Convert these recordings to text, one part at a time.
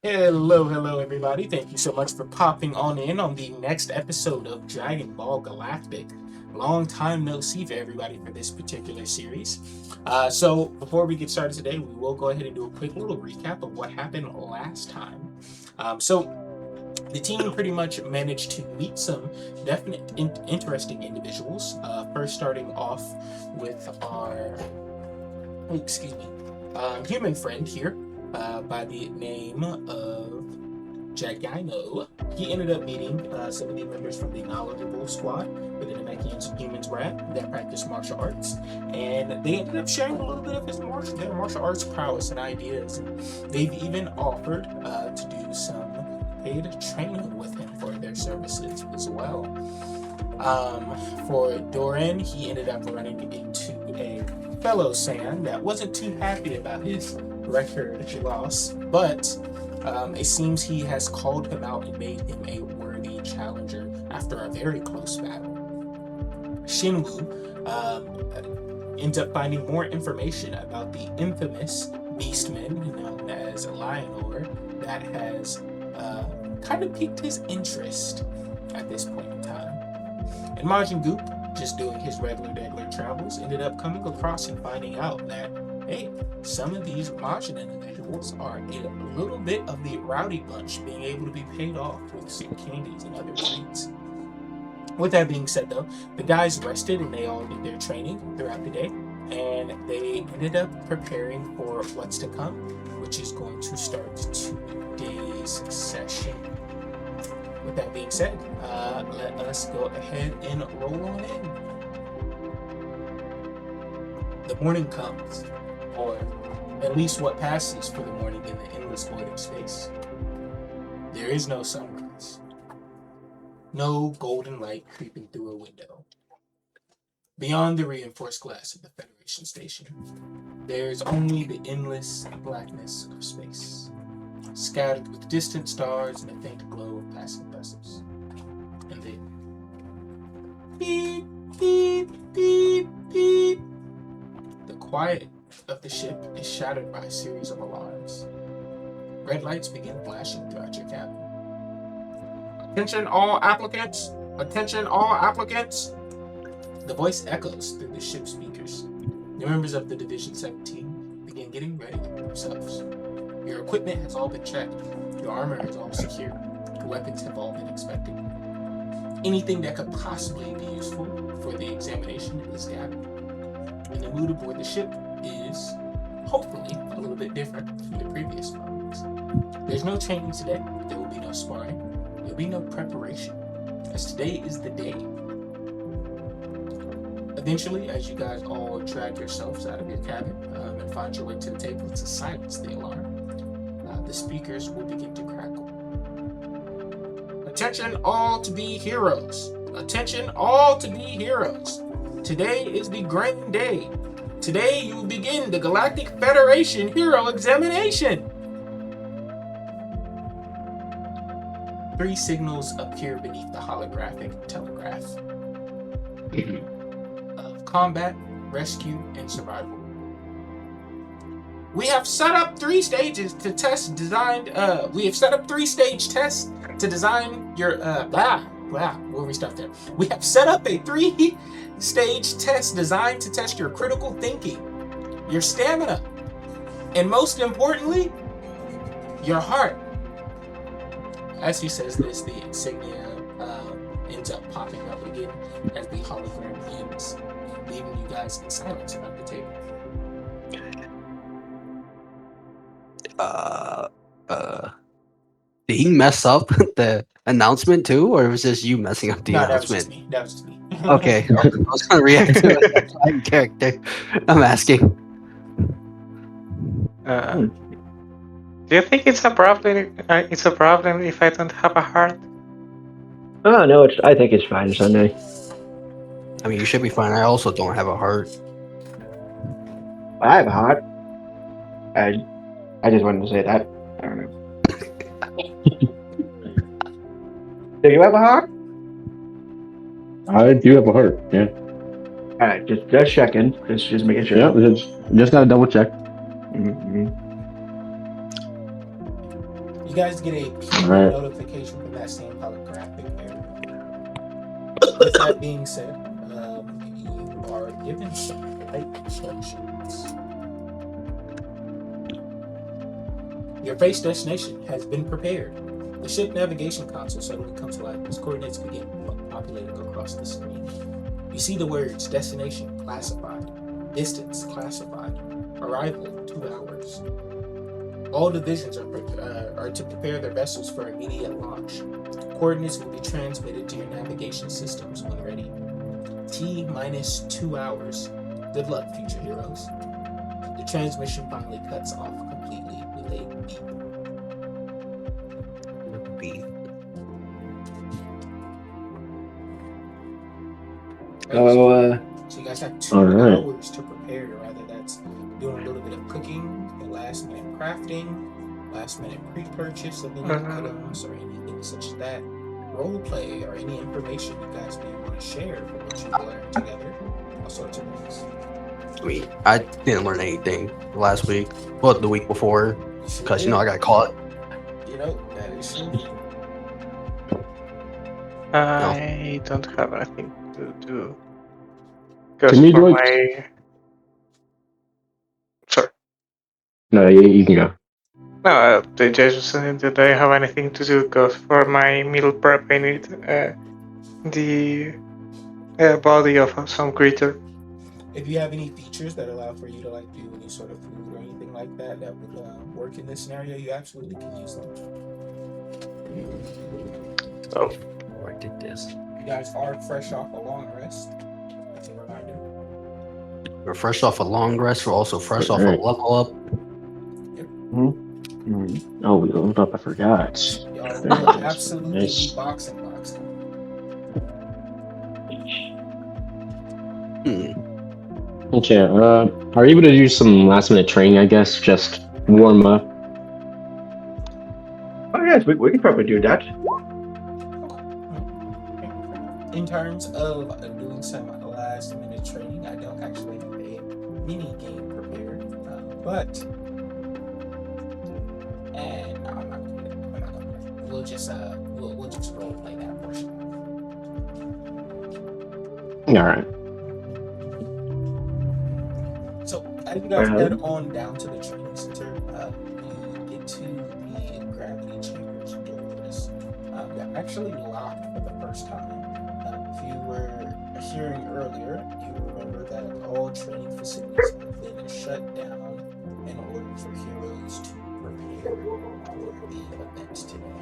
Hello, everybody. Thank you so much for popping on in on the next episode of Dragon Ball Galactic. Long time no see for everybody for this particular series. So, before we get started today, we will go ahead and do a quick little recap of what happened last time. So, the team pretty much managed to meet some definite interesting individuals. First, starting off with our, human friend here by the name of Jagino. He ended up meeting some of the members from the knowledgeable squad within the Namekians Humans Rap that practice martial arts, and they ended up sharing a little bit of their martial arts prowess and ideas. And they've even offered to do some paid training with him for their services as well. For Doran, he ended up running into a fellow Saiyan that wasn't too happy about his record loss, but it seems he has called him out and made him a worthy challenger after a very close battle. Shinwu ends up finding more information about the infamous beastman known as Lionor that has kind of piqued his interest at this point in time. And Majin Goop, just doing his regular travels, ended up coming across and finding out that, hey, some of these Majin individuals are a little bit of the rowdy bunch, being able to be paid off with some candies and other treats. With that being said, though, the guys rested and they all did their training throughout the day, and they ended up preparing for what's to come, which is going to start today's session. With that being said, let us go ahead and roll on in. The morning comes, or at least what passes for the morning in the endless void of space. There is no sunrise, no golden light creeping through a window. Beyond the reinforced glass of the Federation station, there's only the endless blackness of space, scattered with distant stars and a faint glow of passing vessels. And then, beep, beep, beep, beep. The quiet of the ship is shattered by a series of alarms. Red lights begin flashing throughout your cabin. Attention all applicants! Attention all applicants! The voice echoes through the ship's speakers. The members of the Division 17 begin getting ready for themselves. Your equipment has all been checked. Your armor is all secure. Your weapons have all been inspected. Anything that could possibly be useful for the examination is gathered. And the mood aboard the ship is, hopefully, a little bit different from the previous moments. There's no training today. There will be no sparring. There will be no preparation, as today is the day. Eventually, as you guys all drag yourselves out of your cabin and find your way to the table to silence the alarm, the speakers will begin to crackle. Attention all to be heroes. Attention all to be heroes. Today is the grand day. Today you will begin the Galactic Federation Hero Examination. 3 signals appear beneath the holographic telegraph of combat, rescue, and survival. We have set up 3 stages to test designed. We have set up 3 stage tests to design your. We'll restart there. We have set up a 3-stage test designed to test your critical thinking, your stamina, and most importantly, your heart. As he says this, the insignia ends up popping up again as the hologram ends, leaving you guys in silence around the table. Did he mess up the announcement too, or was this you messing up the announcement? That was just me. Okay, I was gonna react to it. I'm character. I'm asking. Do you think it's a problem? It's a problem if I don't have a heart? Oh no, I think it's fine, Sunday. I mean, you should be fine. I also don't have a heart. I have a heart. I just wanted to say that. I don't know. Do you have a heart? I do have a heart, yeah. Alright, just checking. Just making sure. Yeah, just gotta double check. Mm-hmm. You guys get a ping Alright. notification from that same holographic area. With that being said, you are given some light instructions. Your base destination has been prepared. The ship navigation console suddenly comes to life as coordinates begin populating across the screen. You see the words destination classified, distance classified, arrival 2 hours. All divisions are to prepare their vessels for immediate launch. Coordinates will be transmitted to your navigation systems when ready. T-minus 2 hours. Good luck, future heroes. The transmission finally cuts off completely with a beep. Beep. So you guys have 2 Alright. hours to prepare. Rather, that's doing a little bit of cooking, last minute crafting, last minute pre-purchase of any items or anything such as that. Role play or any information you guys may want to share from what you learned together. All sorts of things. I mean, I didn't learn anything last week. Well, the week before, because I got caught. You know, that is true. I don't have anything to do. Because Can you for do it? my... Sorry. No, you can go. No, they just said that I don't have anything to do because for my meal prep I need the body of some creature. If you have any features that allow for you to like do any sort of food or anything like that that would work in this scenario, you absolutely can use them. So, I did this. You guys are fresh off a long rest. That's a reminder. We're fresh off a long rest. We're also fresh off a Alright. level up. Oh, we leveled up. I forgot. Y'all Very will nice. absolutely Nice. be boxing. Okay. Are you able to do some last minute training? I guess just warm up. Oh yes, we can probably do that. In terms of doing some last minute training, I don't actually have a mini game prepared, but and no, I'm not gonna do that. We're not gonna do that. We'll just role play that portion. All right. So as you guys head on down to the training center, you get to the gravity chambers doors. They're actually locked for the first time. If you were hearing earlier, you remember that all training facilities have been shut down in order for heroes to prepare for the events today.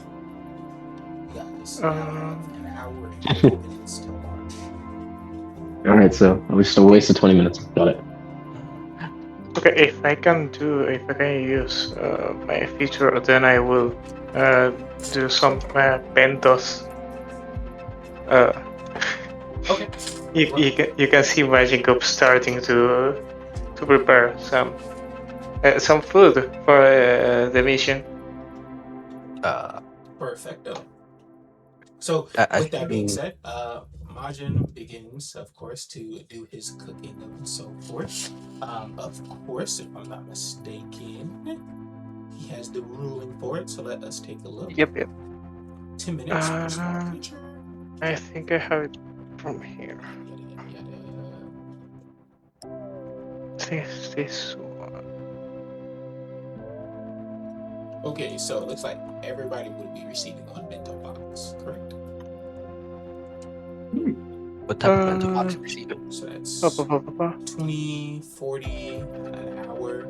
You guys have an hour and 50 minutes to launch. All right. So we still wasted 20 minutes. Got it. okay, if I can use my feature, then I will do some bentos. Okay. You can see Magic Group starting to prepare some food for the mission. Perfecto. So with that being said, Majin begins, of course, to do his cooking and so forth. Of course, if I'm not mistaken, he has the ruling for it. So let us take a look. Yep. 10 minutes per small creature. I think I have it from here. This one. Okay, so it looks like everybody would be receiving one bento box, correct? What type of bento box are you receiving? So that's Ba, ba, ba, ba, ba. 20, 40, an hour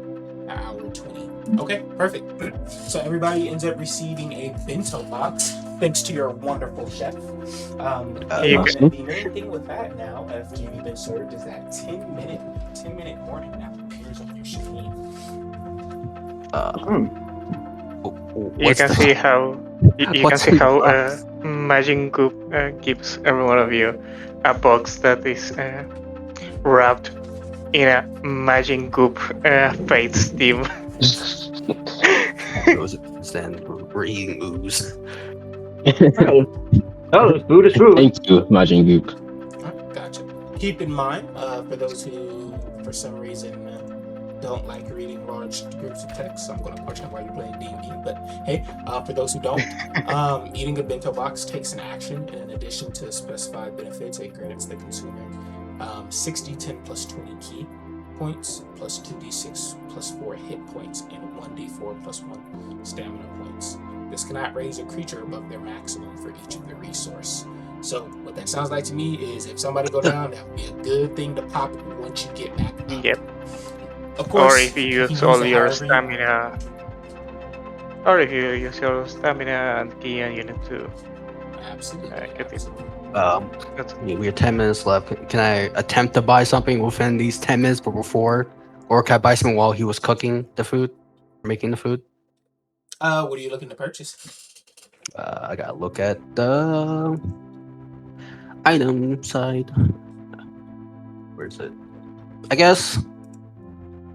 20. Okay, perfect. So everybody ends up receiving a bento box, thanks to your wonderful chef. The main thing with that now, after you've been served, is that 10-minute warning now appears on your screen. You can see how Magic Group gives every one of you a box that is wrapped in a Magic Group Fates theme. Those stand for eating ooze. Oh, food is food. Thank you, Majin Goop. Gotcha. Keep in mind, for those who, for some reason, don't like reading large groups of text, so I'm going to question why you're playing D&D. But hey, for those who don't, eating a bento box takes an action, and in addition to specified benefits, it grants the consumer 60, 10 plus 20 key points, plus 2d6 plus 4 hit points, and 1d4 plus 1 stamina points. This cannot raise a creature above their maximum for each of the resource. So what that sounds like to me is if somebody go down, that would be a good thing to pop once you get back up. Yep. Of course, Or if you use all your stamina. Or if you use your stamina and key and you need to Absolutely. get it. We have 10 minutes left. Can I attempt to buy something within these 10 minutes before? Or can I buy something while he was cooking the food? Making the food? What are you looking to purchase? I gotta look at the item side. Where is it? I guess.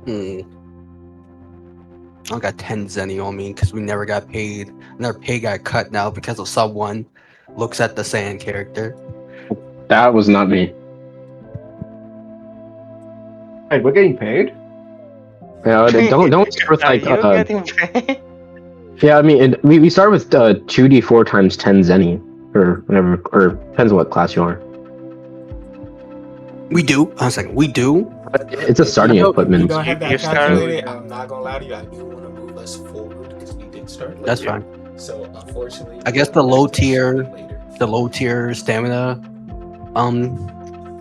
I got 10 zenny on me because we never got paid. Another pay got cut now because of someone looks at the sand character. That was not me. Hey, we're getting paid? Yeah, don't start with Are like you getting paid? yeah. I mean, we start with 2d4 times 10 zenny or whatever, or depends on what class you are. We do. I was like, we do. It's a starting You equipment. don't have You that start- calculated. I'm not gonna lie to you. I do want to move us forward because we did start late. That's fine. So unfortunately, I guess the low tier- later. The low tier stamina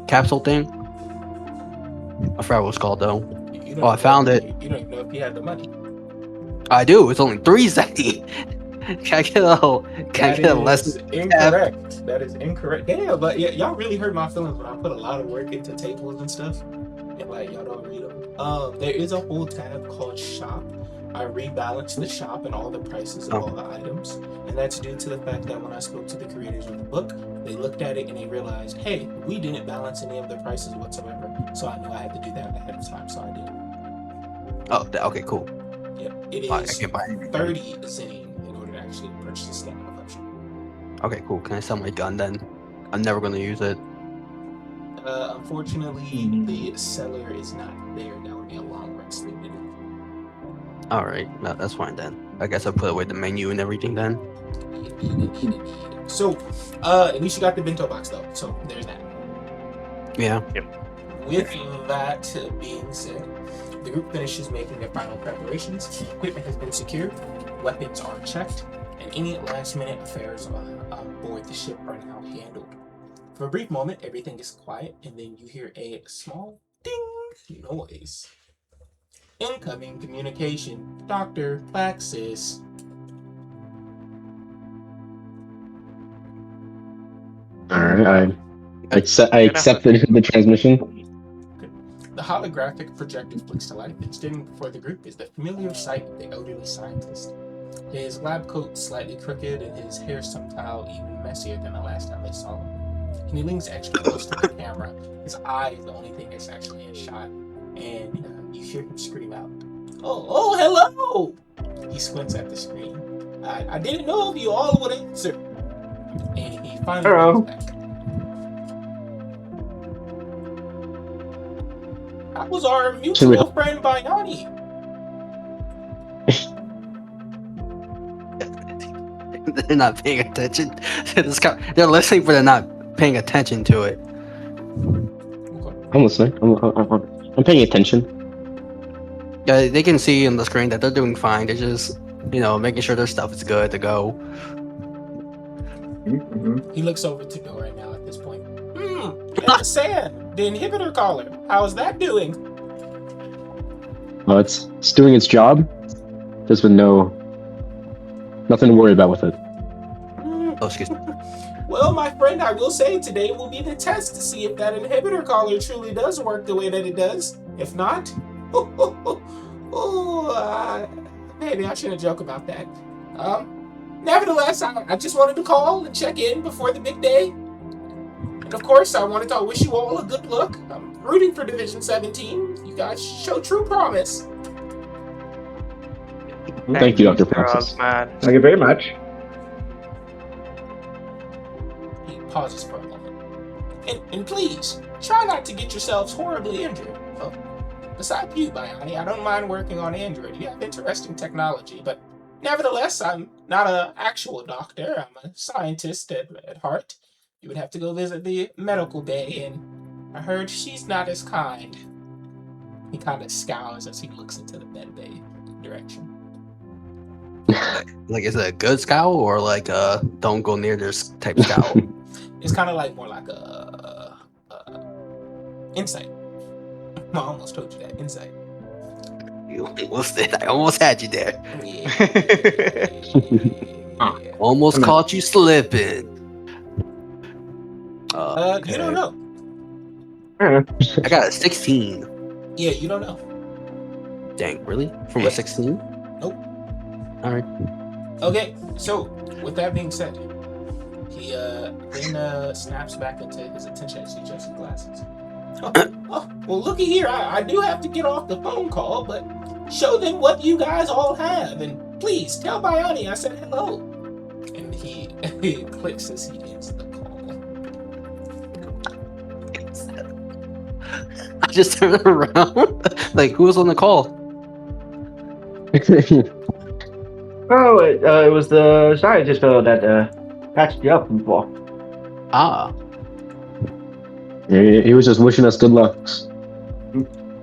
capsule thing. I forgot what it's called though. You don't Oh, I found even- it. You don't even know if you had the money. I do. It's only 3 zenny. Can I get a less? That is incorrect. That is incorrect. Yeah, but y'all really hurt my feelings when I put a lot of work into tables and stuff, and like y'all don't read them. There is a whole tab called Shop. I rebalanced the shop and all the prices of all the items, and that's due to the fact that when I spoke to the creators of the book, they looked at it and they realized, hey, we didn't balance any of the prices whatsoever. So I knew I had to do that ahead of time, so I did. Oh, okay, cool. Yep, it I is can buy it. 30 zenny in order to actually purchase the stamina potion. Okay, cool. Can I sell my gun then? I'm never gonna use it. Unfortunately, the seller is not there. That would be a long rest thing to do. All right, no, that's fine then. I guess I'll put away the menu and everything then. Indeed. So, at least you got the bento box though. So there's that. Yeah. With that being said, the group finishes making their final preparations. Equipment has been secured, weapons are checked, and any last-minute affairs on board the ship are now handled. For a brief moment, everything is quiet, and then you hear a small ding noise. Incoming communication, Dr. Plaxis. All right, I accepted the transmission. The holographic projector flicks to life, and standing before the group is the familiar sight of the elderly scientist. His lab coat slightly crooked, and his hairstyle even messier than the last time they saw him. And he leans extra close to the camera. His eye is the only thing that's actually in shot, and you hear him scream out, "Oh, hello!" He squints at the screen. I didn't know if you all would answer. And he finally Hello. comes back. That was our mutual friend Bayani. They're not paying attention to this. They're listening, but they're not paying attention to it. I'm listening. I'm paying attention. Yeah, they can see on the screen that they're doing fine. They're just, making sure their stuff is good to go. He looks over to Bill right now at this point. And Sam, the inhibitor caller. How's that doing? Oh, it's doing its job. There's been nothing to worry about with it. Oh, excuse me. Well, my friend, I will say today will be the test to see if that inhibitor caller truly does work the way that it does. If not, maybe I shouldn't joke about that. Nevertheless, I just wanted to call and check in before the big day. And of course, I wanted to wish you all a good luck. I'm rooting for Division 17. You guys show true promise. Thank you, Dr. Mr. Praxis. Osman. Thank you very much. He pauses for a moment. And please, try not to get yourselves horribly injured. Besides you, Biani, I don't mind working on Android. You have interesting technology, but nevertheless, I'm not an actual doctor. I'm a scientist at heart. You would have to go visit the medical bay, and I heard she's not as kind. He kind of scowls as he looks into the med bay direction. Like, is it a good scowl or like a don't go near this type scowl? It's kind of like more like a insight. I almost told you that insight. You almost did. I almost had you there. Yeah. Almost caught you slipping. You don't know. I got a 16. Yeah, you don't know. Dang, really? From Yeah. a 16? Nope. All right. Okay, so with that being said, he then snaps back into his attention as he adjusts his glasses. Well, looky here. I do have to get off the phone call, but show them what you guys all have, and please tell Biani I said hello. And he clicks as he ends the call. I just turned around. Like, who was on the call? Oh, it was the scientist fellow that patched you up before. Ah. He was just wishing us good luck.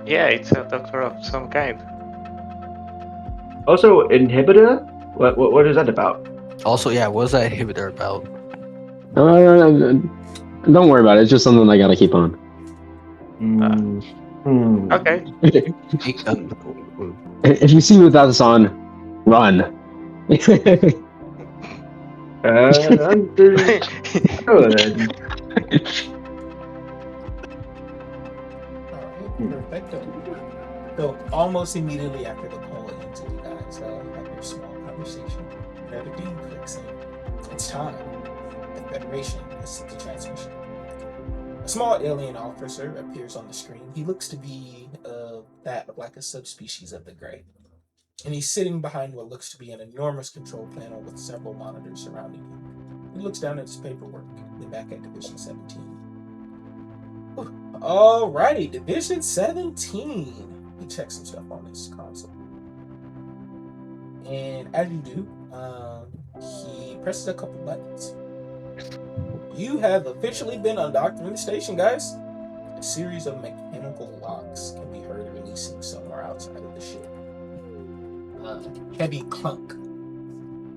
Yeah, it's a doctor of some kind. Also, inhibitor. What is that about? Also, yeah, what was that inhibitor about? Don't worry about it. It's just something I gotta keep on. Okay. If you see me without this on, run. Understood. Alright, perfecto. So almost immediately after the call ends, you guys have your small conversation. Another beam clicks in. It's time. The Federation has sent the transmission. A small alien officer appears on the screen. He looks to be like a subspecies of the Grey. And he's sitting behind what looks to be an enormous control panel with several monitors surrounding him. He looks down at his paperwork, then back at Division 17. Alrighty, Division 17. He checks some stuff on his console. And as you do, he presses a couple buttons. You have officially been undocked from the station, guys. A series of mechanical locks can be heard releasing somewhere outside of the ship. Heavy clunk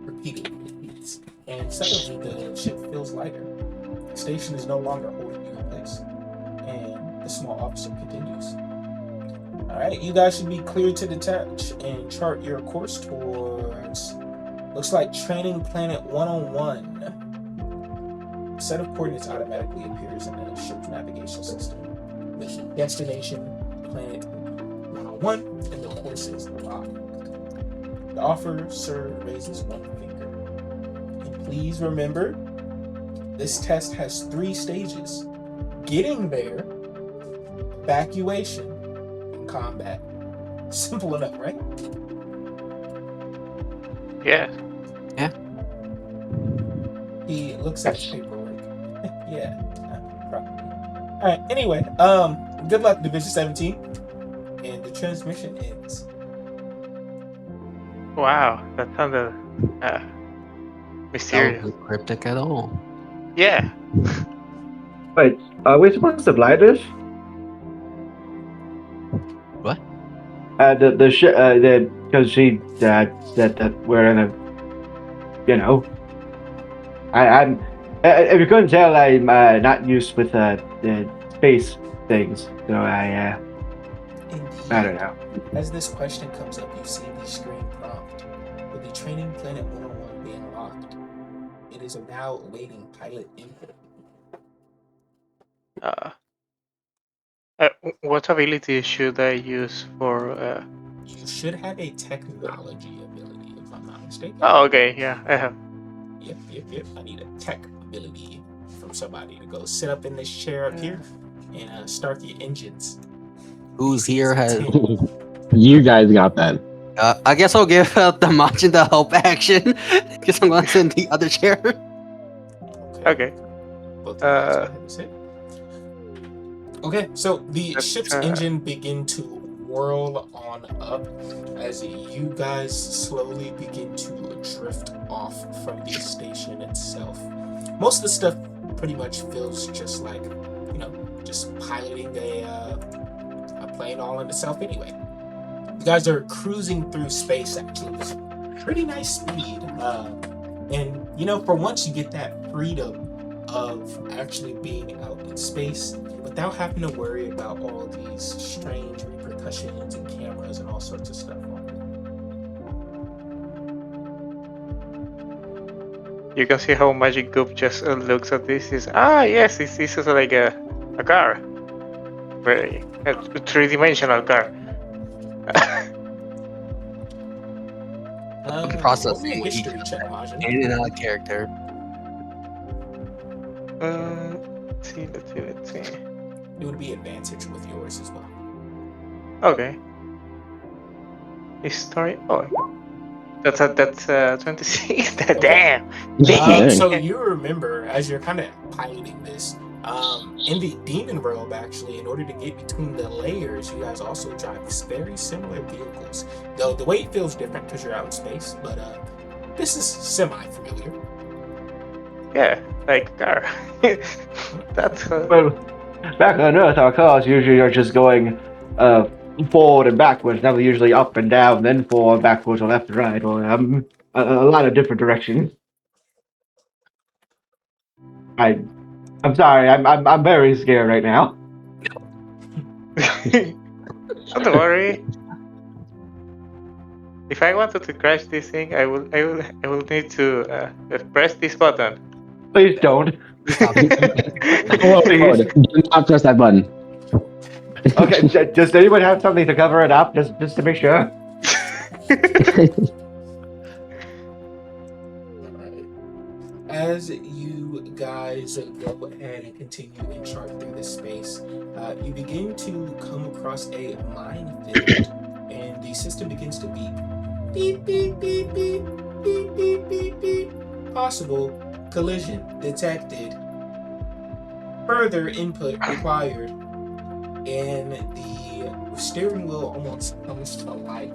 repeatedly repeats, and suddenly the ship feels lighter. The station is no longer holding you in place, and the small officer continues. Alright, you guys should be cleared to detach and chart your course towards, looks like Training Planet 101. A set of coordinates automatically appears in the ship's navigation system with destination Planet 101 and the course is locked. The officer raises one finger. And please remember, this test has 3 stages. Getting there, evacuation, and combat. Simple enough, right? Yeah. He looks at his paperwork. Yeah, probably. Alright, anyway, good luck, Division 17. And the transmission ends. Wow, that sounded mysterious. Not cryptic at all. Yeah. Wait, are we supposed to fly this? What? The ship, because she said that we're in a, I'm. If you couldn't tell, I'm not used with the space things, so I don't know. As this question comes up, you see the screen prompt. With the Training Planet 101 being locked, it is now awaiting pilot input. What ability should I use for? You should have a technology ability, if I'm not mistaken. Oh, okay. Yeah, I have. Yep. I need a tech ability from somebody to go sit up in this chair up here and start the engines. Who's here has? You guys got that. I guess I'll give the Machin the help action because I'm going to send the other chair. Okay. Both of you guys go ahead and sit. Okay, so the ship's uh, engine begin to whirl on up as you guys slowly begin to drift off from the station itself. Most of the stuff pretty much feels just like, just piloting a plane all in itself anyway. You guys are cruising through space actually with pretty nice speed. And, for once you get that freedom of actually being out in space without having to worry about all these strange repercussions and cameras and all sorts of stuff on it. You can see how Magic Goop just looks at this. Yes, this is like a car. Very a three-dimensional car. Processing roll me a what he history check, Majin. in and out of character. Let's see. It would be advantage with yours as well. Okay. History. Oh, that's 26. Damn. Dang. So you remember, as you're kind of piloting this, in the demon realm, actually, in order to get between the layers, you guys also drive very similar vehicles. Though the weight feels different because you're out in space, but this is semi-familiar. Yeah, like a car. That's Well, back on Earth, our cars usually are just going forward and backwards. Now they're usually up and down, then forward, backwards, or left and right, or a lot of different directions. I'm sorry. I'm very scared right now. Don't worry. If I wanted to crash this thing, I will need to press this button. Please don't. Stop. Do not press that button. Okay, does anyone have something to cover it up, just to make sure? Alright. As you guys go ahead and continue and chart through this space, you begin to come across a minefield, and the system begins to beep. Beep, beep, beep, beep, beep, beep, beep, beep. Possible collision detected. Further input required. And the steering wheel almost comes to life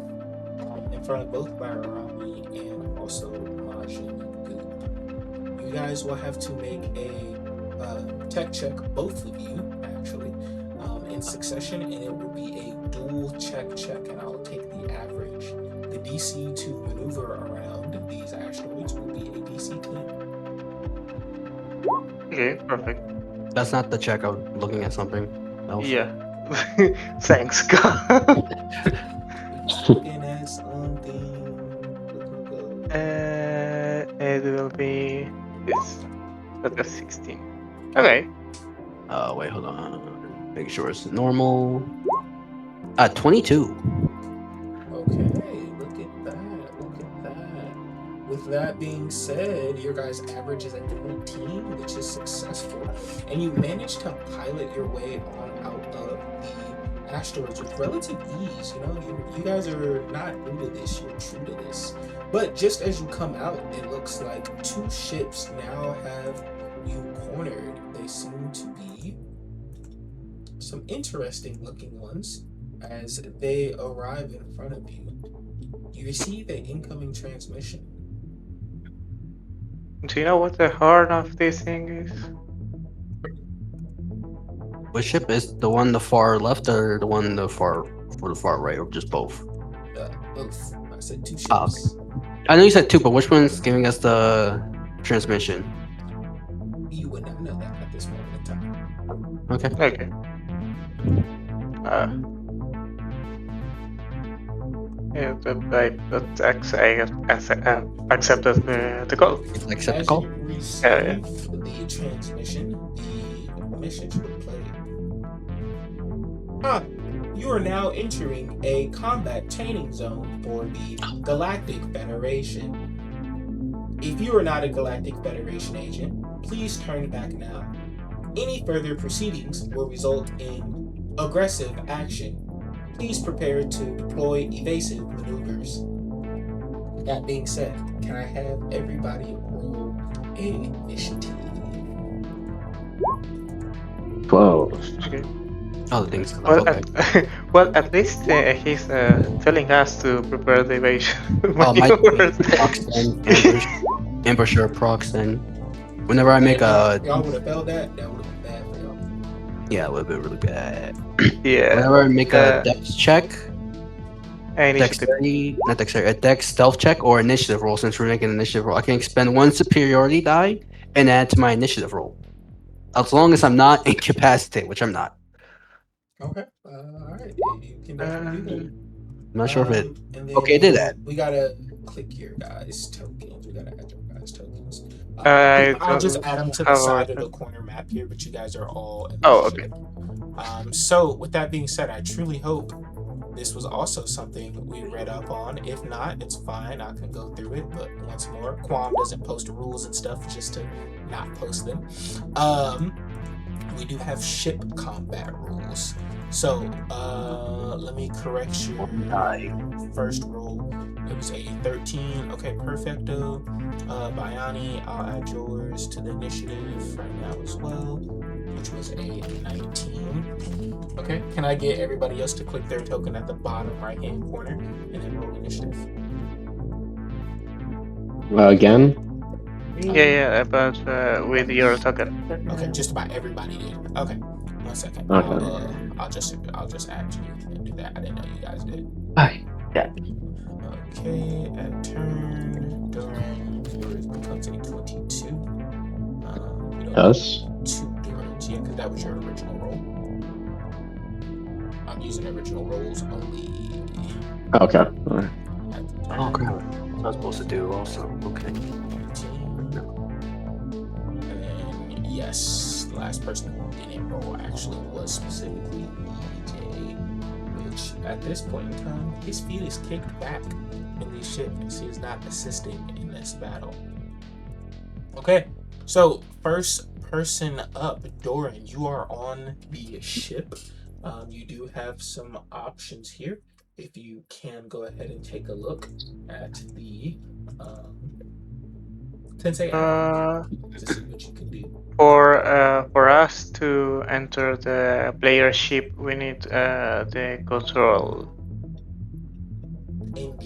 in front of both Bararami and also Majin Goop. You guys will have to make a tech check, both of you actually, in succession, and it will be a dual check, and I'll take the average. The DC to maneuver around these asteroids will be a DC 10. Okay, perfect. That's not the check. I'm looking at something else. Yeah. Thanks, God. Looking at something. It will be this. That's 16. Okay. Wait, hold on. Make sure it's normal. 22. Okay, look at that. With that being said, your guys' average is at 19, which is successful, and you managed to pilot your way on out of the asteroids with relative ease. You guys are not new to this, you're true to this. But just as you come out, it looks like two ships now have you cornered. They seem to be some interesting looking ones. As they arrive in front of you, you receive an incoming transmission. Do you know what the horn of this thing is? Which ship is the one the far left or the one the far right, or just both? Both. I said two ships. Oh, okay. I know you said two, but which one's giving us the transmission? You would not know that at this moment in time. Okay. Okay. Yeah, but I accepted the call. Accept the As call. you receive the transmission, the message would play. You are now entering a combat training zone for the Galactic Federation. If you are not a Galactic Federation agent, please turn back now. Any further proceedings will result in aggressive action. Please prepare to deploy evasive maneuvers. That being said, can I have everybody roll an initiative? 12. Okay. Oh, the things. Well, Okay. well, at least he's telling us to prepare the evasion Oh, my maneuvers. procs then ambusher procs then. Whenever I make a y'all would have failed that. That would have been bad for y'all. yeah, it would have been really bad. Yeah. Whenever I make a dex check, Initiative. dexterity, not dexterity, a dex stealth check or initiative roll. Since we're making an initiative roll, I can expend 1 superiority die and add to my initiative roll, as long as I'm not incapacitated, which I'm not. Okay. All right. You can definitely do that. I'm not sure if it. And Okay, it did then that. We gotta click your guys' tokens. We gotta add your guys' tokens. I I'll just don't add them to the have side a- of the corner map here, but you guys are all in the Oh, ship. So with that being said, I truly hope this was also something we read up on. If not, it's fine. I can go through it. But once more, Kwam doesn't post rules and stuff just to not post them. We do have ship combat rules. So let me correct your first roll. It was a 13. Okay, perfecto. Bayani, I'll add yours to the initiative right now as well, which was a 19. Okay, can I get everybody else to click their token at the bottom right hand corner and then roll initiative? Again? Yeah, but with your token. Okay, just about everybody did. Okay, 1 second. Okay. I'll just add you and do that. I didn't know you guys did. Yeah. Okay, at turn, Duran, yours becomes a 22. You don't Does? need 2 Durans, yeah, because that was your original roll. I'm using original rolls only. Okay. At the turn. Oh crap! What was I supposed to do also? Okay. 18. And then, yes, the last person who didn't roll actually was specifically EJ, which at this point in time, his feet is kicked back in the ship as he is not assisting in this battle. Okay, so first person up, Doran, you are on the ship. You do have some options here. If you can go ahead and take a look at the Tensei app to see what you can do. For us to enter the player ship, we need the control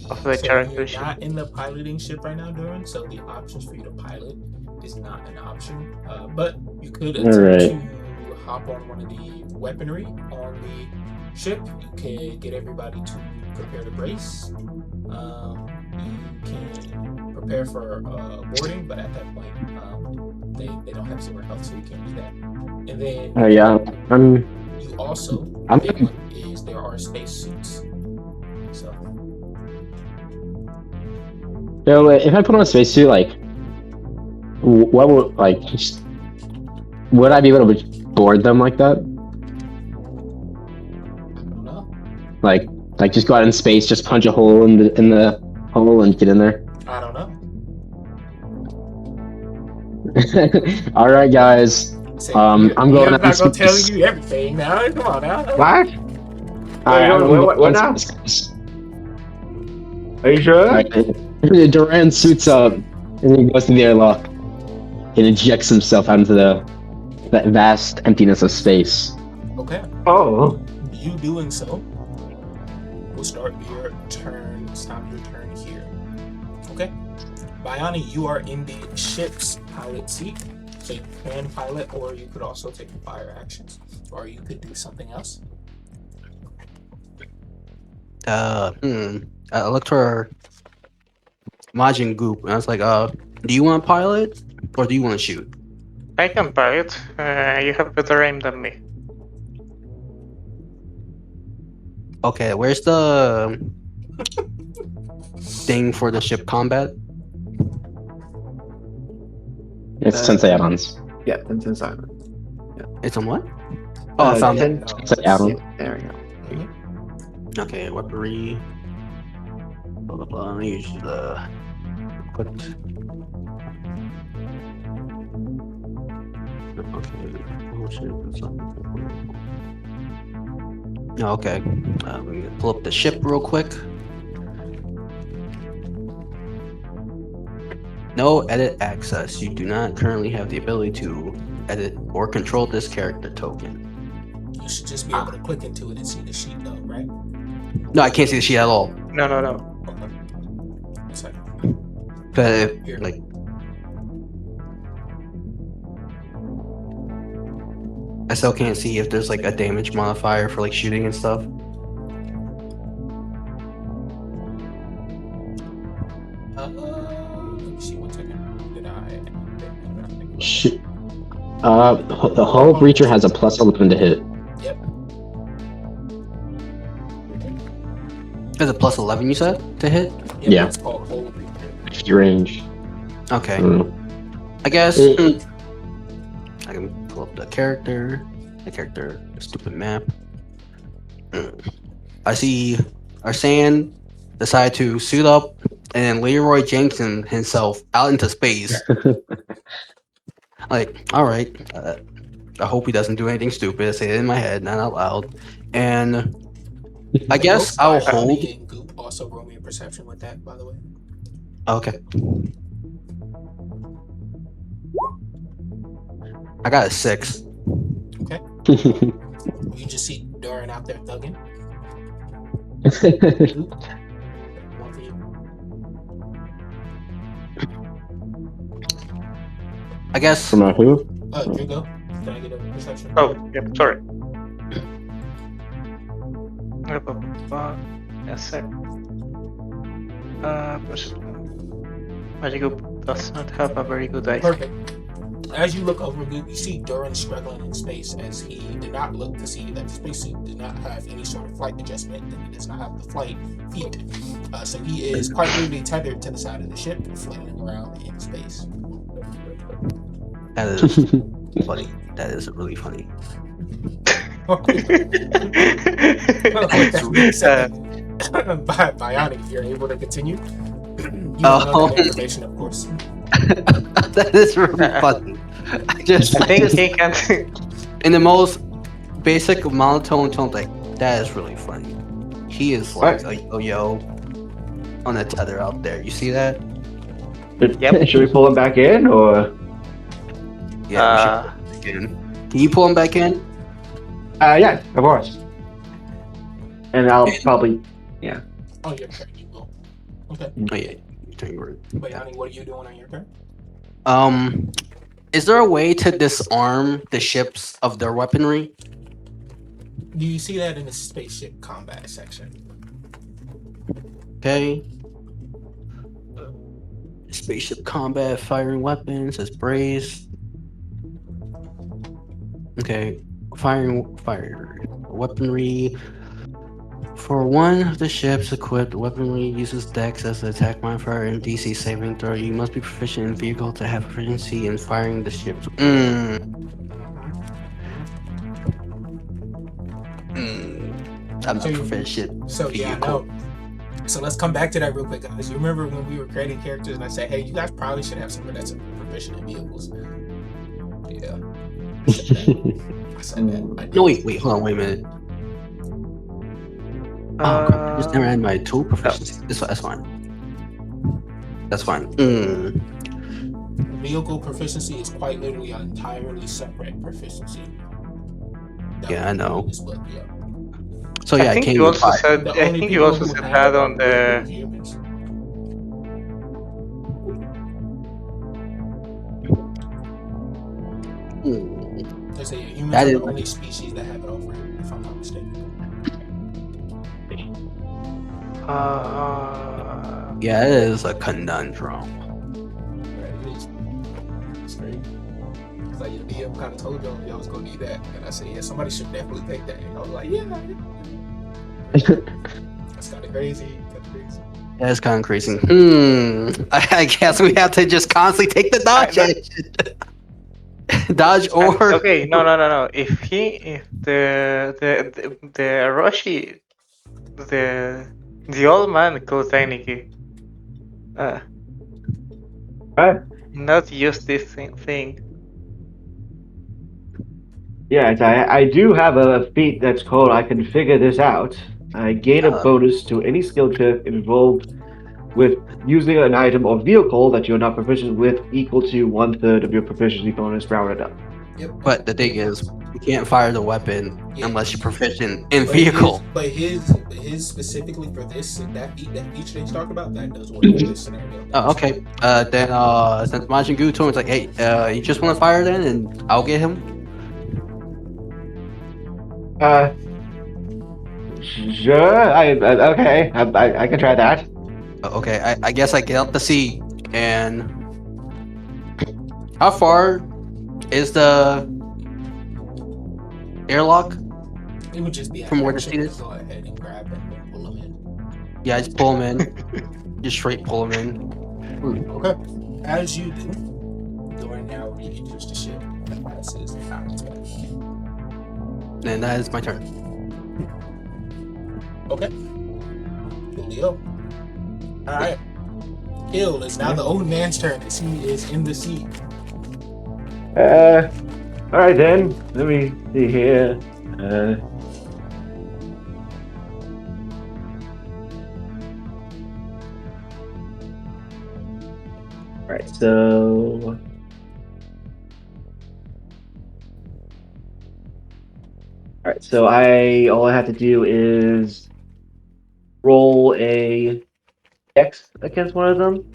of the So character you're ship. not in the piloting ship right now, Duran. So the options for you to pilot is not an option. But you could attempt to hop on one of the weaponry on the ship. You can get everybody to prepare to brace. You can prepare for boarding, but at that point, they don't have 0 health, so you can't do that. And then Yeah. you also, I'm- the big one is there are spacesuits. So So if I put on a spacesuit, like, what would would I be able to board them like that? I don't know. Like just go out in space, just punch a hole in the hole and get in there. I don't know. All right, guys. I'm going I'm not out gonna in tell space. you everything now. Come on now. What? What now? Are you sure? Duran suits up and he goes to the airlock and ejects himself out into that vast emptiness of space. Okay. Oh. You doing so will start your turn. Stop your turn here. Okay. Bayani, you are in the ship's pilot seat. So you can pilot, or you could also take the fire actions, or you could do something else. I looked for Majin Goop, and I was like, do you want to pilot or do you want to shoot? I can pilot. You have better aim than me. Okay, where's the thing for the ship combat? It's Tensei add-ons. Yeah, Tensei Simon. It's on what? Oh, I found it. Tensei add-on. Yeah, there we go. Okay, weaponry. Blah blah blah. Let me use the equipped. Okay. Let me pull up the ship real quick. No edit access. You do not currently have the ability to edit or control this character token. You should just be able to click into it and see the sheet, though, right? No, I can't see the sheet at all. No. Okay. One second. But Here. like, I still can't see if there's like a damage modifier for like shooting and stuff. Let me see. 1 second. Did I? Shit. The Hull Breacher has a +11 to hit. Yep. There's a +11 you said to hit? Yeah. It's called Hold. Range. Okay. I don't know. I guess It- I can pull up the character, the stupid map. I see Arsan decide to suit up and then Leroy Jenkins himself out into space. Like, all right, I hope he doesn't do anything stupid. I say it in my head, not out loud. And I guess I'll hold. And Goop also roll me a perception with that, by the way. Okay. I got a 6. Okay. You just see Doran out there thugging. Goop. One for you. I guess From a who? Drigo. Can I get a perception? Oh, yeah, sorry. Yes, sir. Magic Goop does not have a very good eye. Perfect. As you look over Goop, you see Duran struggling in space as he did not look to see that the spacesuit did not have any sort of flight adjustment, and he does not have the flight feet. So he is quite literally tethered to the side of the ship, flailing around in space. that is funny. That is really funny. With that being said, Bionic, if you're able to continue, you don't know that information, of course. That is really funny. I just I think he can. in the most basic monotone tone, like that is really funny. He is like a yo-yo on a tether out there. You see that? Yep. Should we pull him back in, or? Yeah. We should pull him back in. Can you pull him back in? Yeah, of course. And I'll probably, Oh, your turn. You go. Okay. Oh yeah. Turn your word. Wait, honey, what are you doing on your turn? Is there a way to disarm the ships of their weaponry? Do you see that in the spaceship combat section? Okay. Spaceship combat, firing weapons, as brace. Okay. Fire weaponry. For one of the ships equipped, weaponry uses Dex as an attack modifier and DC saving throw. You must be proficient in vehicle to have proficiency in firing the ships. I'm not So you- proficient. So yeah, Vehicle. no. So let's come back to that real quick, guys. You remember when we were creating characters and I said, hey, you guys probably should have someone that's proficient in vehicles. Yeah. I said that. I No, wait, hold on, wait a minute. Oh, crap, I just never had my tool proficiency. That's fine. That's fine. Vehicle proficiency is quite literally an entirely separate proficiency. Yeah, I know. But, yeah. So yeah, I think came you with also five. said. The I only think you people also who said have that on are the. humans. They say humans That are is- the only species that have it over, if I'm not mistaken. Yeah, it is a conundrum. Right, it is. It's crazy. It's like your DM kind of told y'all y'all was gonna need that, and I said, yeah, somebody should definitely take that. And I was like, yeah. That's kind of crazy. That's kind of crazy. I guess we have to just constantly take the dodge action. Dodge or Okay, no. If the Roshi, the old man could technically not use this thing. yes, I do have a feat that's called I Can Figure This Out. I gain a bonus to any skill check involved with using an item or vehicle that you're not proficient with equal to 1/3 of your proficiency bonus rounded up. Yep. But the thing is, You can't fire the weapon Yeah. unless you're proficient in But vehicle. his specifically for that feature they talked about, that does work in this scenario. Okay. Then since Majin Buu told me, it's like, hey, you just want to fire then, and I'll get him. Sure. Okay. I can try that. Okay, I guess I get up the seat, and how far is the airlock? It would just be From where the action seat to is? go ahead and grab him and pull him in. Yeah, I just pull him in. Just straight pull him in. Okay. As you do, Dorian now re-enters the ship and passes out. And that is my turn. Okay. Coolio. Alright. Kill, it's now the old man's turn as he is in the seat. All right then. Let me see here. All right. So. All right. So all I have to do is roll a X against one of them.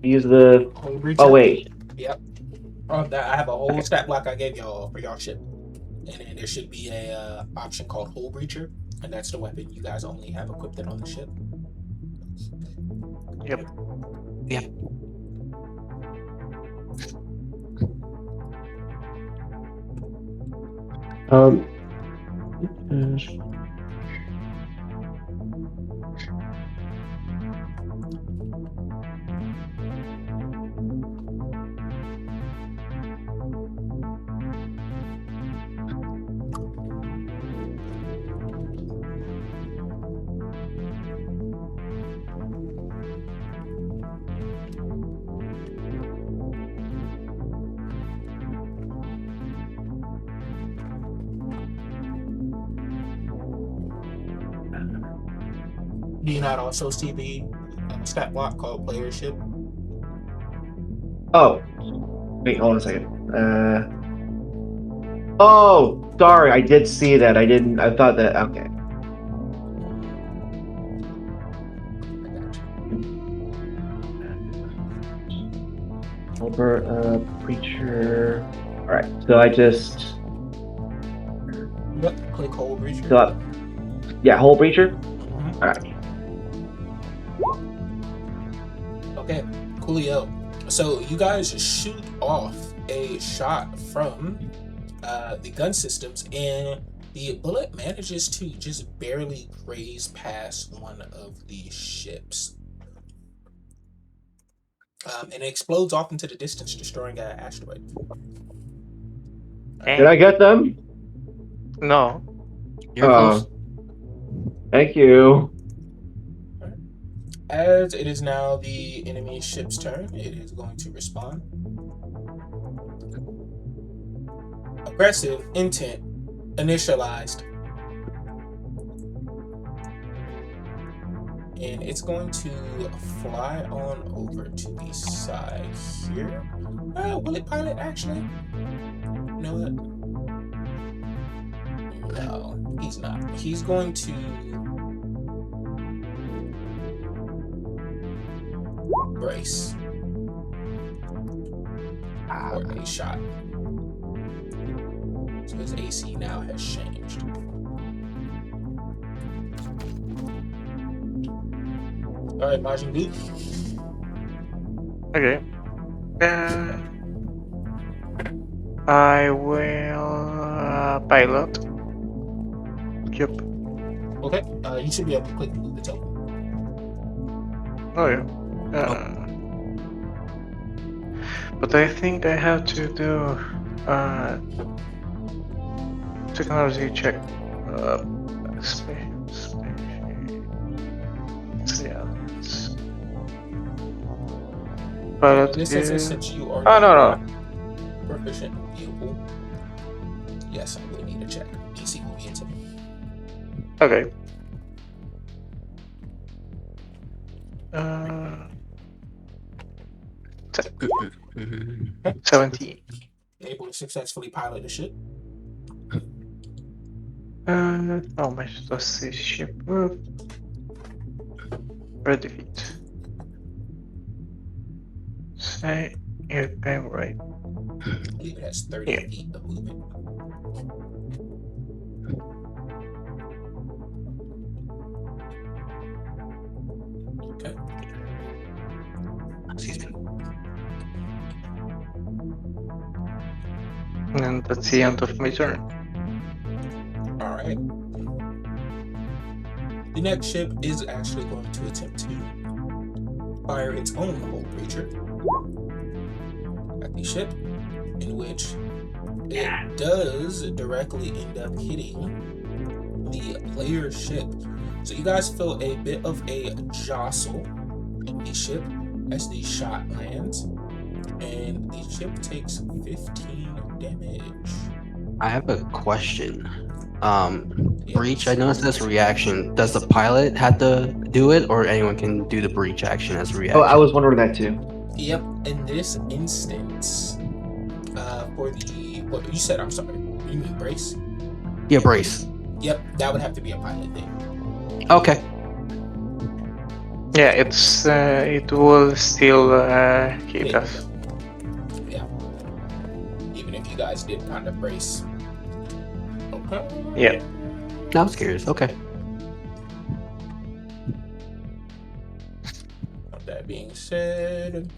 Use the. Whole breach Oh up. wait. Yep. I have a whole stat block I gave y'all for y'all ship. And then there should be a option called Hull Breacher, and that's the weapon you guys only have equipped it on the ship. Yep. Yeah. Do you not also see the stat block called Player Ship? Oh. Wait. Hold on a second. Oh, sorry. I did see that. I didn't. I thought that. Okay. Over preacher. All right. So I just. Yep. Click Hull Breacher. So, yeah, Hull Breacher. Mhm. All right. Okay, coolio. So you guys shoot off a shot from the gun systems, and the bullet manages to just barely graze past one of the ships. And it explodes off into the distance, destroying an asteroid. Did I get them? No. You're close. Thank you. As it is now the enemy ship's turn, it is going to respond. Aggressive intent initialized. And it's going to fly on over to the side here. Will it pilot actually? You know what? No, he's not. He's going to brace for a shot. So his AC now has changed. Alright, Majin Buu. Okay. I will pilot. Yep. Okay, you should be able to click move the token. Oh yeah. But I think I have to do technology check. Pilot This is... is since you are Oh no. proficient in vehicle. Yes, I would need a check. DC will be into me. Okay. 17. Able to successfully pilot the ship. How much does this ship worth? For defeat. Say if I'm right. I believe it has 30 Yeah. feet of movement. Okay. Excuse me. And that's the end of my turn. All right. The next ship is actually going to attempt to fire its own hull breacher at the ship, in which it does directly end up hitting the player's ship. So you guys feel a bit of a jostle in the ship as the shot lands, and the ship takes 15 damage. I have a question. Yes. Breach, I noticed this reaction. Does the pilot have to do it, or anyone can do the breach action as a reaction? Oh, I was wondering that too. Yep, in this instance, for the what you said, I'm sorry, you mean brace? Yeah, brace. Yep, that would have to be a pilot thing. Okay. Yeah, it's it will still hit us. Yeah, even if you guys did kind of brace. Okay. Yeah. I was curious. Okay. With that being said,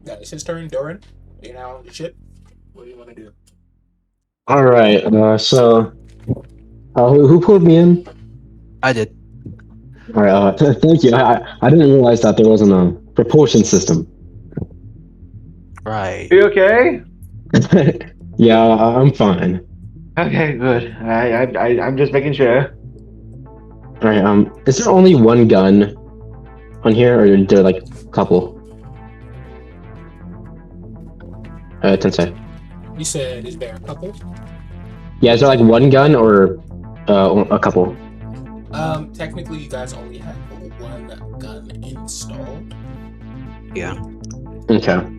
that is his turn. Doran, you're now on the ship. What do you want to do? All right. So, who pulled me in? I did. All right. Thank you. I didn't realize that there wasn't a propulsion system. Right. Are you okay? Yeah, I'm fine. Okay, good. I'm just making sure. All right. Is there only one gun on here, or are there like a couple? Tensei. You said, is there a couple? Yeah, is there like one gun or a couple? Technically, you guys only have one gun installed. Yeah. Okay.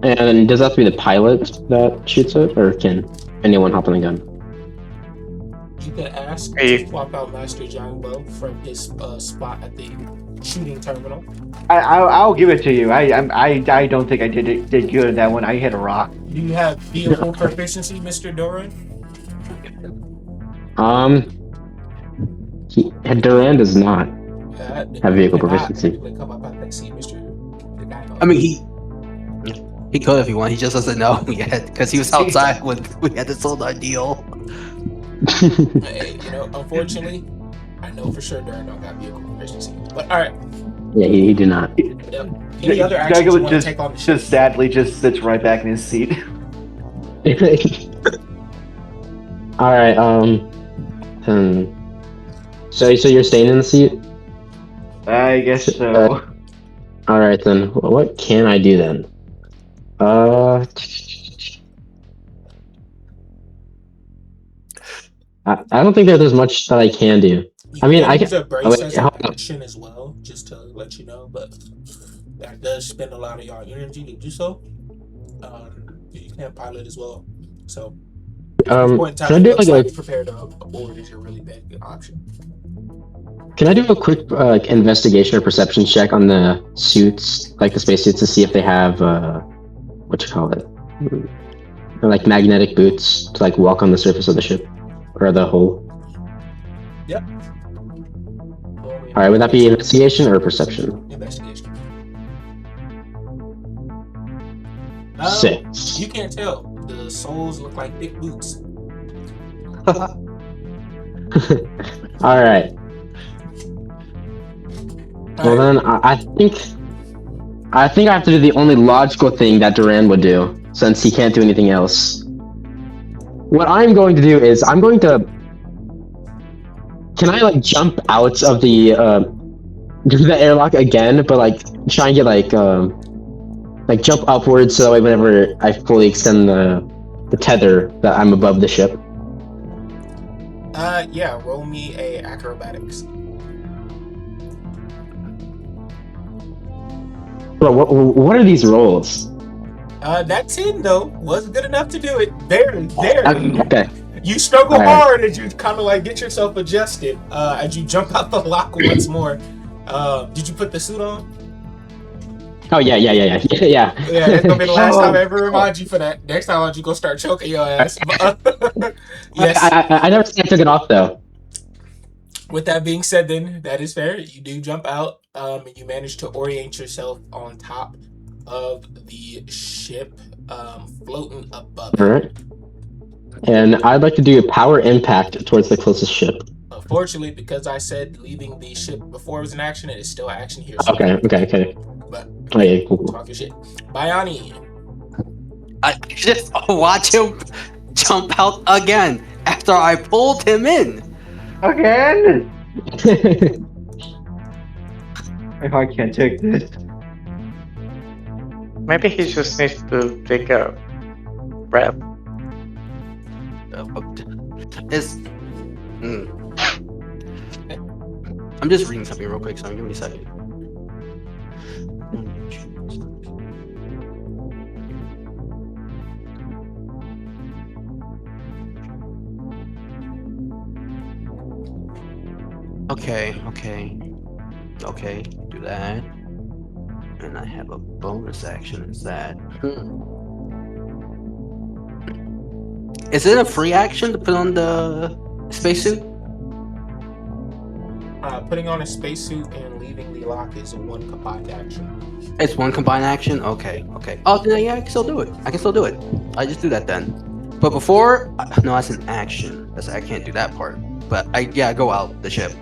And does that have to be the pilot that shoots it, or can anyone hop on the gun? You can ask Hey. to swap out Master John Bow from his spot at the shooting terminal. I'll give it to you. I don't think I did good at that one. I hit a rock. Do you have vehicle proficiency, Mr. Doran? Duran does not Uh, have vehicle cannot proficiency. technically come up at that seat, Mr. The guy I mean, he could if he wanted. He just doesn't know yet because he was outside when we had this whole deal. Hey, unfortunately, I know for sure Doran don't got vehicle proficiency. But all right, Yeah, he did not. any other actions you want to take on the ship? just sadly just sits right back in his seat. All right. So you're staying in the seat? I guess so. All right then. What can I do then? I don't think that there's much that I can do. I mean, I can. use a brace wait, as an hold on. action as well, just to let you know. But that does spend a lot of your energy to do so. You can't pilot as well, so at this point in Can I time, do it looks like like prepared to abort is your really big option. Can I do a quick investigation or perception check on the suits, like the spacesuits, to see if they have what you call it, like magnetic boots to like walk on the surface of the ship or the hull? Yep. All right, would that be investigation or perception? Investigation. 6. You can't tell. The soles look like thick boots. All right. Well then, I think I have to do the only logical thing that Duran would do, since he can't do anything else. What I'm going to do is I'm going to. Can I like jump out of the airlock again, but like try and get like jump upwards so that way whenever I fully extend the tether that I'm above the ship. Yeah. Roll me a acrobatics. Bro, what are these rolls? That 10 though was good enough to do it. Barely. Okay. You struggle All right. hard as you kind of like get yourself adjusted. As you jump out the lock once more. Did you put the suit on? Oh yeah. Yeah, that's gonna be the last time I ever remind you for that. Next time, you go start choking your ass. Yes. I never said I took it off though. With that being said, then that is fair. You do jump out, and you manage to orient yourself on top of the ship, floating above. All right. And I'd like to do a power impact towards the closest ship. Unfortunately, because I said leaving the ship before it was an action, it is still action here. So Okay. But Okay, cool. talk your shit. Bayani. I just watch him jump out again after I pulled him in. Again? I can't take this. Maybe he just needs to take a breath. It's. I'm just reading something real quick, so give me a second. Okay, do that. And I have a bonus action, is that? Is it a free action to put on the spacesuit? Putting on a spacesuit and leaving the lock is a one combined action. It's one combined action? Okay. Oh, then yeah, I can still do it. I just do that then. But before, no, that's an action. I can't do that part. But I go out the ship.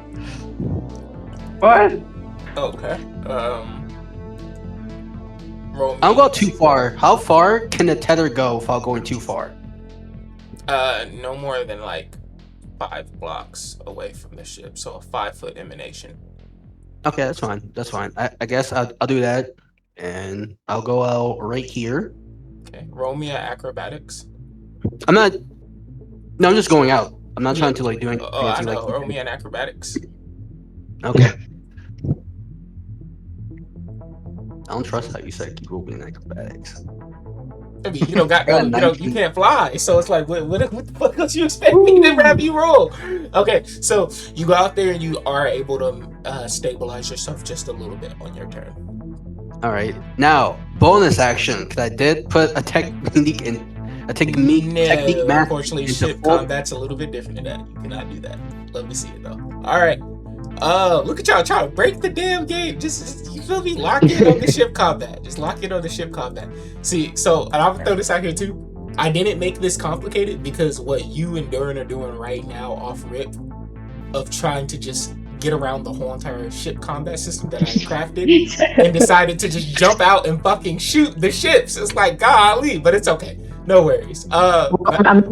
What? Okay. Roll me. I don't go too far. How far can the tether go without going too far? No more than like 5 blocks away from the ship, so a 5-foot emanation. Okay, that's fine. I guess I'll do that, and I'll go out right here. Okay. Roll me acrobatics. I'm just going out. I'm not trying to like do anything. Oh, I know. Roll me an acrobatics. Okay. I don't trust how you said keep rolling acrobatics. I mean, you you can't fly, so it's like, what the fuck else you expect me to have you roll? Okay, so you go out there and you are able to stabilize yourself just a little bit on your turn. All right, now bonus action because I did put a technique technique math. Unfortunately, ship combat's a little bit different than that. You cannot do that. Love to see it though. All right. Look at y'all trying to break the damn game. Just you feel me? Lock in on the ship combat. Just lock in on the ship combat. See, so and I'm gonna throw this out here too. I didn't make this complicated because what you and Durin are doing right now off rip of trying to just get around the whole entire ship combat system that I crafted and decided to just jump out and fucking shoot the ships. It's like, golly, but it's okay. No worries. I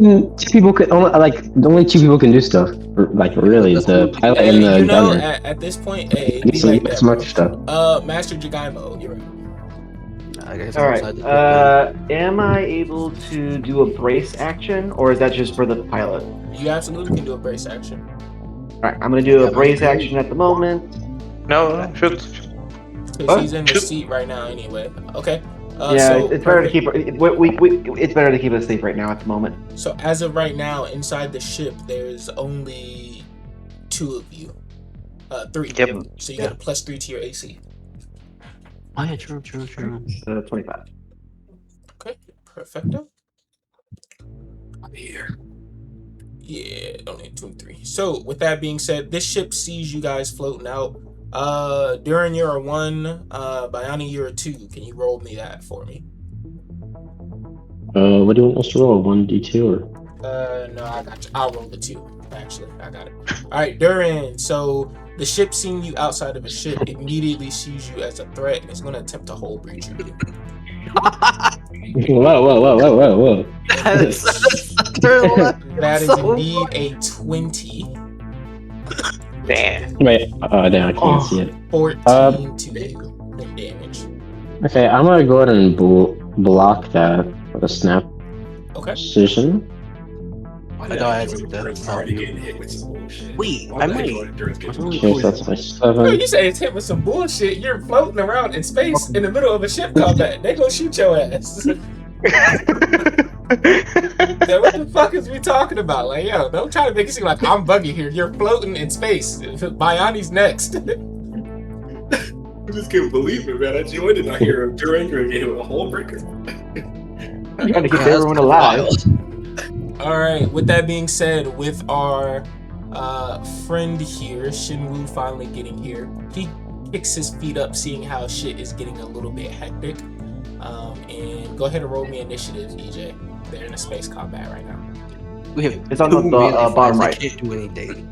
mean, only two people can do stuff. Like really, the pilot and the gunner. At this point, be Some like smart that, stuff. Master Jagaimo, you're right. I guess All right. Am I able to do a brace action, or is that just for the pilot? You absolutely can do a brace action. All right, I'm gonna do a brace action at the moment. No, shoot. Because he's in the seat right now anyway. Okay. It's better to keep. It's better to keep us safe right now at the moment. So as of right now, inside the ship, there's only 2 of you. 3. Yep. So you get a +3 to your AC. Oh yeah, true. 25. Okay, perfecto. I'm here. Yeah, only 2 and 3. So with that being said, this ship sees you guys floating out. Durin, you're a 1. Bayani, you're a 2. Can you roll me that for me? What do you want us to roll? 1d2 or? No, I got you. I'll roll the 2. Actually, I got it. All right, Durin. So the ship seeing you outside of a ship immediately sees you as a threat and is going to attempt to hull breach you. Whoa. That is indeed a 20. Damn. Wait, damn, I can't see it. 14 to you in damage. Okay, I'm gonna go ahead and block that with a snap Okay. precision. I thought I had to already getting hit with some bullshit. Wait, I might. Okay, so that's my Bro, 7. you say it's hit with some bullshit. You're floating around in space in the middle of a ship combat. They gonna shoot your ass. Then what the fuck is we talking about? Like, yo, don't try to make it seem like I'm buggy here. You're floating in space. Biani's next. I just couldn't believe it, man. I joined and I hear a Durango game with a whole breaker. Trying to keep everyone alive. All right. With that being said, with our friend here, Shinwoo, finally getting here, he kicks his feet up, seeing how shit is getting a little bit hectic. And go ahead and roll me initiative, EJ. They're in a space combat right now. We have It's on two the melee bottom fights, right. I can't do anything.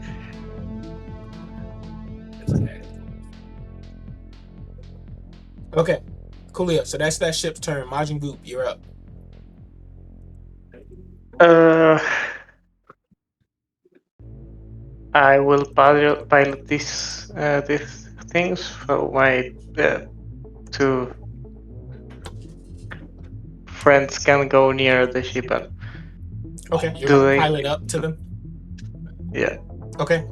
Okay. Coolio. So that's that ship's turn. Majin Goop, you're up. I will pilot these things so my two friends can go near the ship and Okay. You're Do gonna they- pilot up to them. yeah. Okay.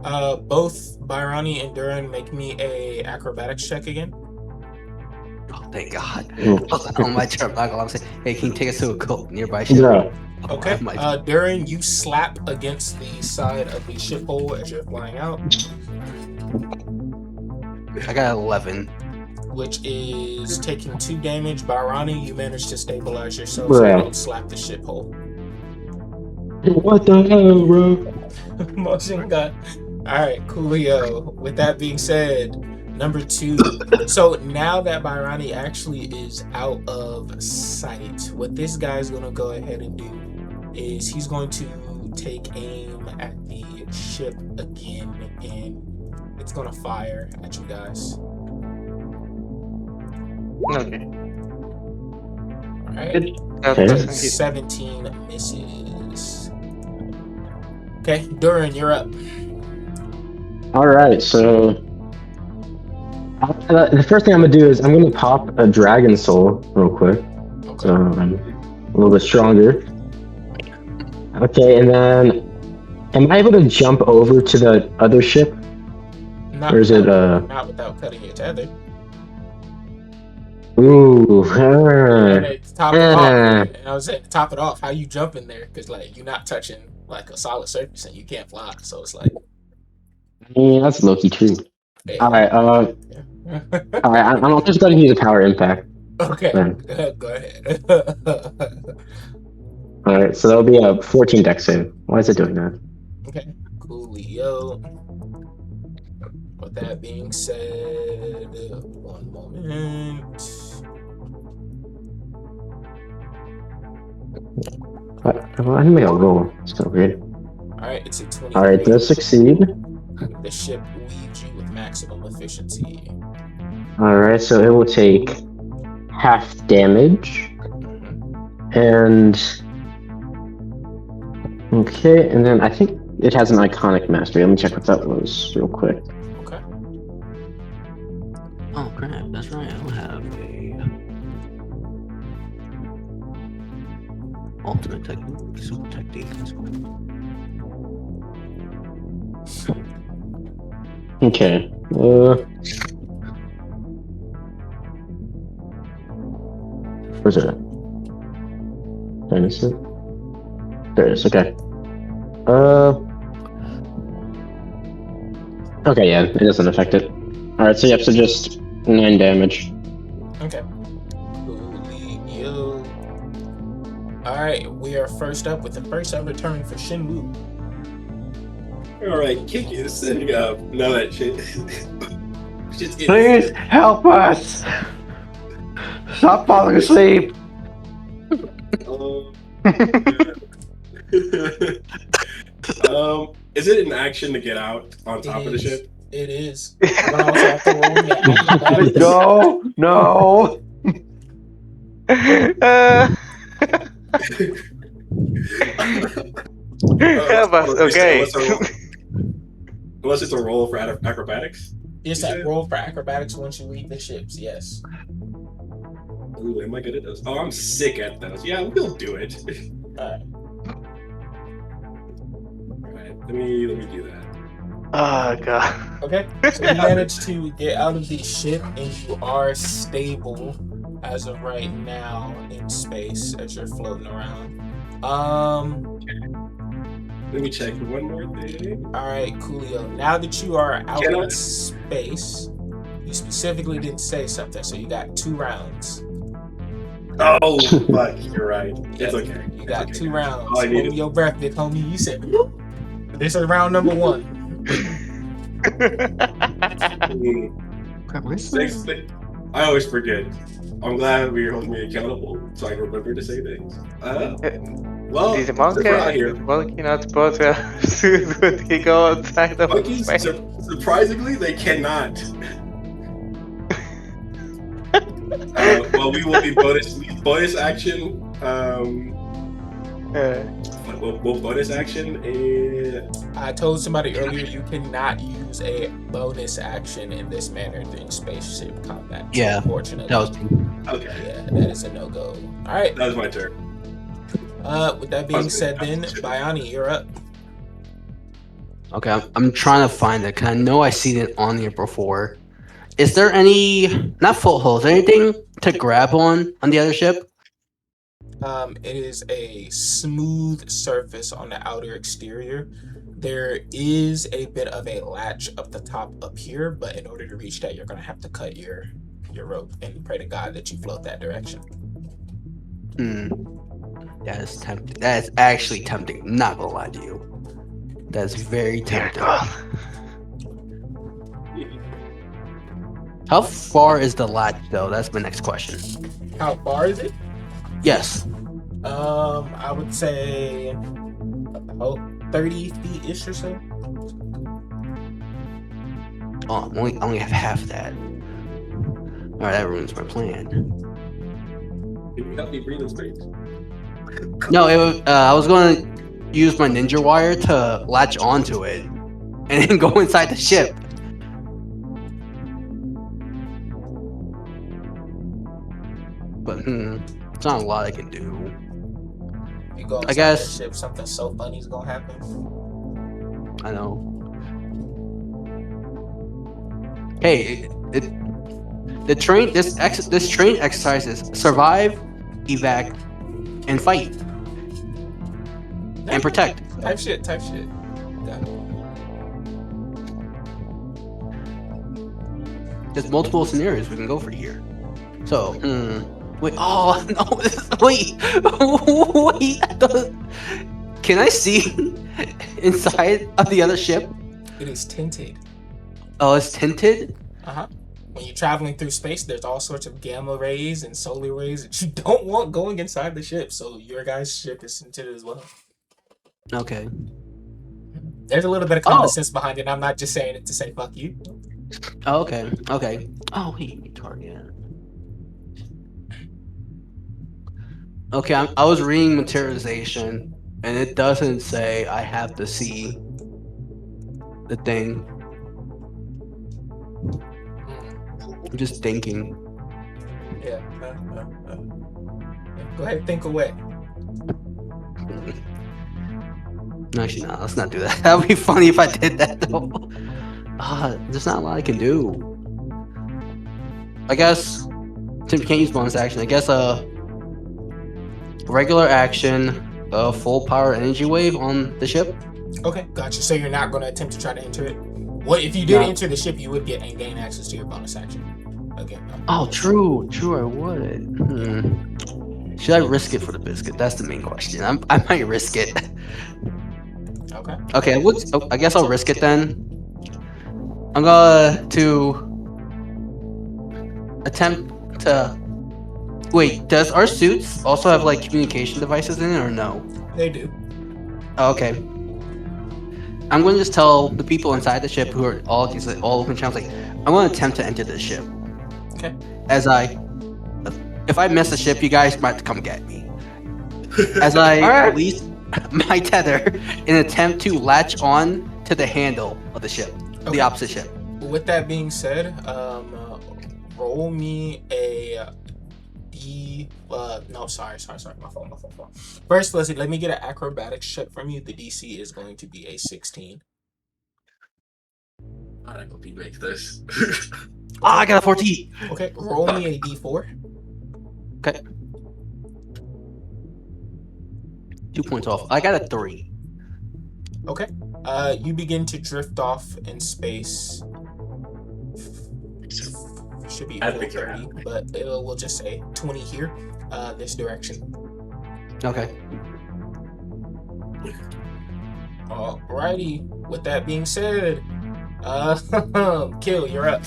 Both Byrani and Duran make me a acrobatics check again. Oh, thank God. Ooh. On my turn, I'm saying, hey, can you take us to a nearby ship? Bro, Okay. I might- Duran, you slap against the side of the ship hole as you're flying out, I got 11. which is taking 2 damage. Byrani, you manage to stabilize yourself so you Bruh. don't slap the ship hole. what the hell, bro? Motion gun. Alright, coolio. With that being said, number 2. So now that Byrani actually is out of sight, what this guy's gonna go ahead and do is he's going to take aim at the ship again, and it's gonna fire at you guys. Okay. Alright. That Okay. doesn't hit. 17 misses. Okay, Duran, you're up. All right, so the first thing I'm gonna do is I'm gonna pop a dragon soul real quick, Okay. so I'm a little bit stronger. Okay, and then am I able to jump over to the other ship, Not or is it not without cutting your tether. Ooh, And to top it off, Uh. and I was saying to top it off, how you jump in there? Because like you're not touching like a solid surface and you can't fly, so it's like. yeah, that's low-key true. Hey. All right, all right, I'm just gonna use a power impact. Okay, Yeah. go ahead. All right, so that'll be a 14 dex save. Why is it doing that? Okay, coolio. With that being said, one moment. I didn't make a roll. It's so weird. All right, it's a 20. All right, does succeed. The ship weaves you with maximum efficiency. All right, so it will take half damage, and okay, and then I think it has an iconic mastery. Let me check what that was real quick. Okay. Oh, crap. That's right. I don't have a ultimate technique, super technique. That's cool. Okay. Where's it at? Did I miss it? There it is. Okay. Okay, yeah, it doesn't affect it. Alright, so yep, so just 9 damage. Okay. Coolio. Alright, we are first up with the first ever turn for Shinwoo. Alright, kick you setting up. No, that shit. Shit's getting. Please help us! Stop falling asleep! Is it an action to get out on top of the ship? It is. You're gonna also have to roll me acrobatics. No, no! Yeah, but okay. Unless it's a roll for acrobatics. It's that roll for acrobatics once you leave the ships, yes. Ooh, am I good at those? Oh, I'm sick at those. Yeah, we'll do it. Alright. Alright, let me do that. Oh god. Okay. So you manage to get out of the ship and you are stable. as of right now in space as you're floating around. Let me check one more thing. All right, Coolio. Now that you are out Can I- in space, you specifically didn't say something, so you got 2 rounds. Oh, fuck, you're right. It's okay. You It's got okay. 2 rounds. All I need Hold your breath, big homie. You said, this is round number 1. Crap, where's Thanks. the- I always forget. I'm glad you're holding me accountable so I can remember to say things. Well, These since we're out here, monkey not supposed to would he go outside of monkeys, space? surprisingly, they cannot. Well, we will be bonus action. We'll bonus action. I told somebody earlier you cannot use a bonus action in this manner during spaceship combat. Yeah, Unfortunately. that was Okay, Yeah, that is a no-go. Alright. that was my turn. With that being said then, Bayani, you're up. okay. I'm trying to find it because I know I seen it on here before. Is there any not footholds? Anything to grab on the other ship? It is a smooth surface on the outer exterior. There is a bit of a latch up the top up here, but in order to reach that, you're gonna have to cut your rope and pray to God that you float that direction. That is tempting. That is actually tempting. Not gonna lie to you. That's very tempting. How far is the latch though? That's my next question. How far is it? Yes. I would say about 30 feet ish or so. Oh, I only have half that. All right, that ruins my plan. Can you help me breathe in space? No, it was, I was going to use my ninja wire to latch onto it and then go inside the ship. But it's not a lot I can do. If you go inside guess- the ship, something so funny's gonna happen. I know. Hey, the train this train exercise is survive, evac, and fight and protect. Type shit. Got it. There's multiple scenarios we can go for here. So, wait. Oh no! Wait. Can I see inside of the other ship? It is tinted. Oh, it's tinted. When you're traveling through space, there's all sorts of gamma rays and solar rays that you don't want going inside the ship. So your guys' ship is tinted as well. Okay. There's a little bit of common sense behind it. I'm not just saying it to say fuck you. Oh, okay. Okay. Oh, wait. Target. Okay, I was reading materialization, and it doesn't say I have to see the thing. I'm just thinking. Yeah. Go ahead, think away. Actually, no, let's not do that. That would be funny if I did that, though. There's not a lot I can do. I guess, since we can't use bonus action, I guess regular action, full power energy wave on the ship. Okay, gotcha. So you're not going to attempt to try to enter it? What if you did No. enter the ship? You would get and gain access to your bonus action. Again. Oh, true, I would. Should I risk it for the biscuit? That's the main question. I might risk it. Okay. Okay, I guess I'll risk it then. I'm going to attempt to. Wait, does our suits also have like communication devices in it or no? They do. Oh, okay. I'm going to just tell the people inside the ship who are all these all open channels, like, I'm going to attempt to enter the ship. Okay. If I miss the ship, you guys might come get me. As I release my tether in an attempt to latch on to the handle of the ship, the opposite ship. With that being said, roll me a D. No, sorry. My phone. First, let me get an acrobatics check from you. The DC is going to be a 16. I don't think make this. I got a 14. Okay, roll me a D4. Okay. 2 points off. I got a 3. Okay. You begin to drift off in space. Should be I full think you're 30, but we'll just say 20 here. This direction. Okay. Alrighty. With that being said, Kill, you're up.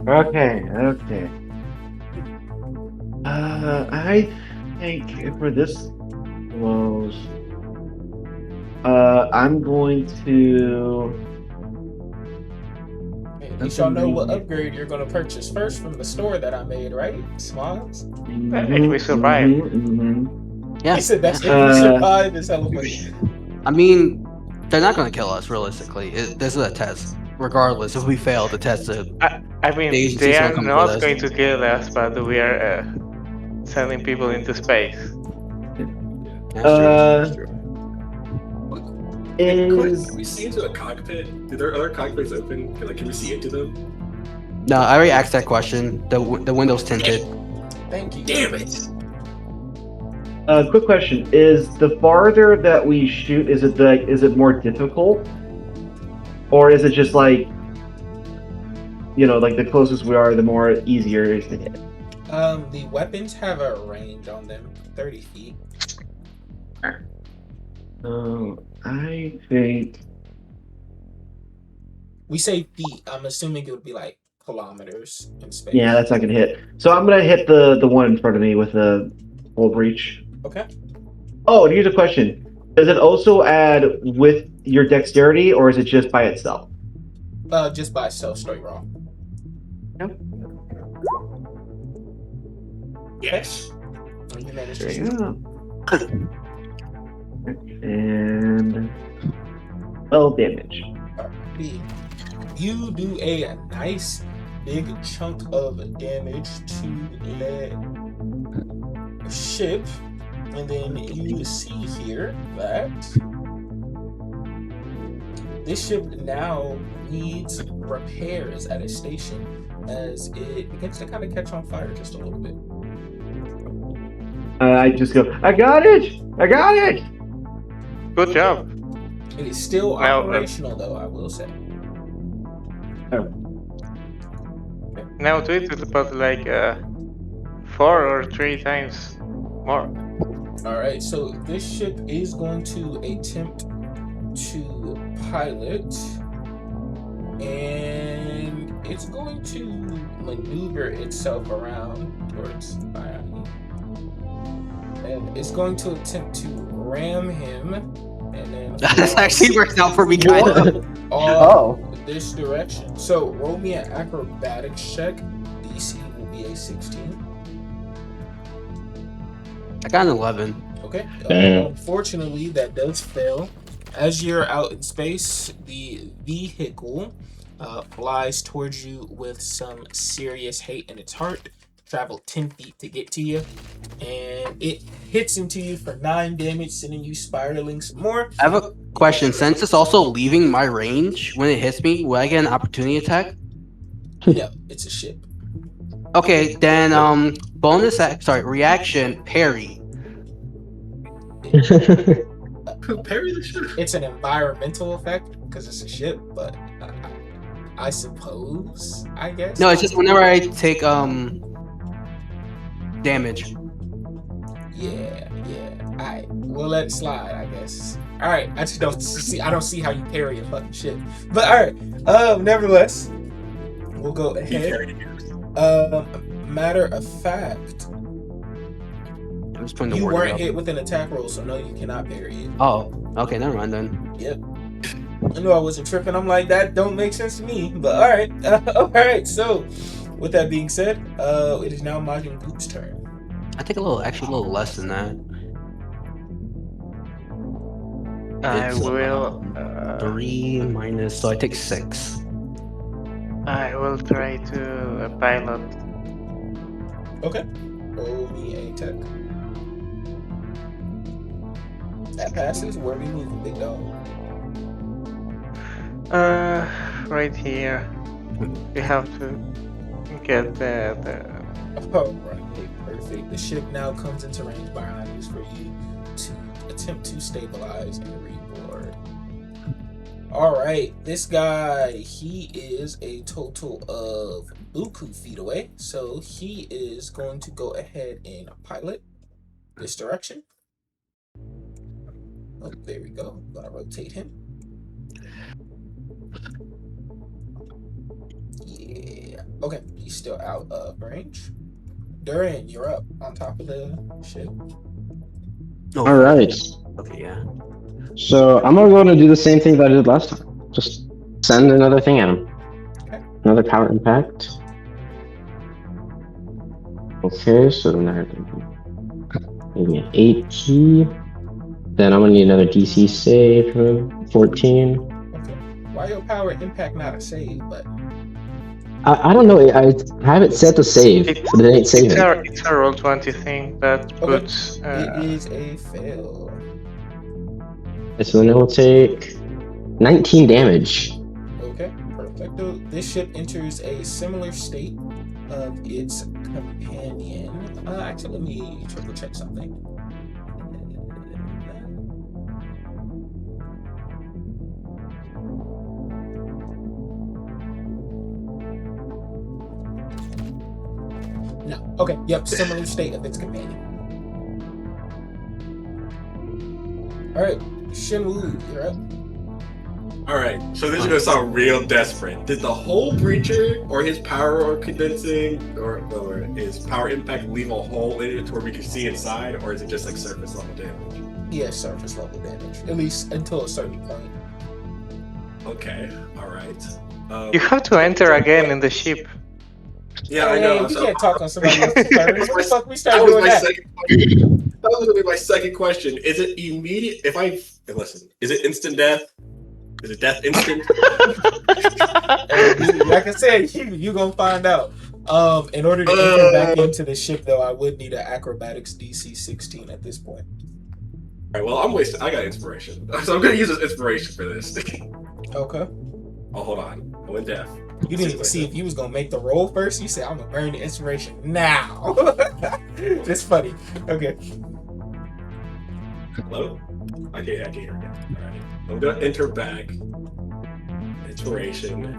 Okay. I think for this close, I'm going to. Hey, at least y'all know what upgrade you're gonna purchase first from the store that I made, right? Smiles. If we survive. Yeah. He said that's if Uh, you survive. Is hella funny. I mean, they're not going to kill us, realistically. This is a test. Regardless, if we fail the test, I mean, The agency's they gonna are come not with us. going to kill us, but we are sending people into space. that's true. Hey, Quinn, Is can we see into a cockpit? Do there other cockpits open? Can we see into them? No, I already asked that question. The window's tinted. Thank you. Damn it! quick question: is the farther that we shoot, is it more difficult, or is it just like, like the closest we are, the more easier it is to hit? The weapons have a range on them, 30 feet. I think. We say feet. I'm assuming it would be like kilometers in space. Yeah, that's not gonna hit. So I'm gonna hit the one in front of me with a full breach. Okay. Oh, and here's a question: does it also add with your dexterity, or is it just by itself? Just by itself, straight raw. Yes. You managed to There shoot. you go. And 12 damage. Alrighty. You do a nice big chunk of damage to the ship, and then you see here that this ship now needs repairs at a station as it begins to kind of catch on fire just a little bit. I just go, I got it! Good job. It is still Now, operational, though, I will say. Now do it about like 4 or 3 times more. Alright, so this ship is going to attempt to pilot, and it's going to maneuver itself around towards Miami. And it's going to attempt to ram him, and then That's actually worked out for me, kind of. off this direction. So roll me an acrobatics check. DC will be a 16. I got an 11. Okay. Damn. Unfortunately, that does fail. As you're out in space, the vehicle flies towards you with some serious hate in its heart. Traveled 10 feet to get to you, and it hits into you for 9 damage, sending you spiraling some more. I have a question. Since it's also leaving my range when it hits me, will I get an opportunity attack? No, it's a ship. Okay, then reaction, parry. Parry the ship. It's an environmental effect because it's a ship, but I suppose, I guess. No, it's just whenever I take damage. Yeah. Alright, we'll let it slide, I guess. Alright, I just don't see how you parry a fucking ship. But alright, nevertheless, we'll go ahead. Matter of fact, I'm just putting the you word weren't up. hit with an attack roll, so no, you cannot parry it. Oh, okay, never mind then. Yep. I knew I wasn't tripping. I'm like, that don't make sense to me. But alright. Alright, so with that being said, it is now Majin Boop's turn. I think a little less than that. I It's, will. 3 minus, so I take 6. I will try to pilot. Okay. Roll me a tech. That passes. Where are we moving, big dog? Right here. We have to get the Oh, right. Perfect. The ship now comes into range behind you for you to attempt to stabilize and reboard. Alright, this guy, he is a total of buku feet away, so he is going to go ahead and pilot this direction. Oh, there we go. I'm gonna rotate him. Yeah. Okay, he's still out of range. Durin, you're up on top of the ship. Oh, All right. Okay, yeah. So I'm gonna go and do the same thing that I did last time. Just send another thing at him. Okay. Another power impact. Okay, so then there's maybe an 80. Then I'm gonna need another DC save from him. 14. Okay. Why your power impact not a save button? I don't know. I have it set to save, It- but it ain't saving. It's a roll 20 thing that Okay. puts. It is a fail. So then it will take 19 damage. Okay, perfecto. This ship enters a similar state of its companion. Actually, let me triple check something. No. Okay. Yep. Similar state of its companion. All right, Shenwu, you're up. Alright, so this is gonna sound real desperate. Did the whole breacher or his power or condensing or his power impact leave a hole in it to where we can see inside, or is it just like surface level damage? Yeah, surface level damage, at least until a certain point. Okay, alright. You have to enter again in the ship. Yeah, I Hey, know. we so- can't talk on somebody else's terms. When the fuck we That start was doing my that? second question. That was gonna be my second question. Is it immediate? Listen, is it instant death? Is it death instant? Like I said, you gonna find out. In order to enter back into the ship, though, I would need an acrobatics DC 16 at this point. Alright, well, I'm wasting. I got inspiration, so I'm gonna use this inspiration for this. Okay. Oh, hold on. I went deaf. You didn't even see if you was gonna make the roll first. You said, "I'm gonna burn the inspiration now." That's funny. Okay. Hello? I can't hear you. Alright. I'm gonna enter back. Inspiration.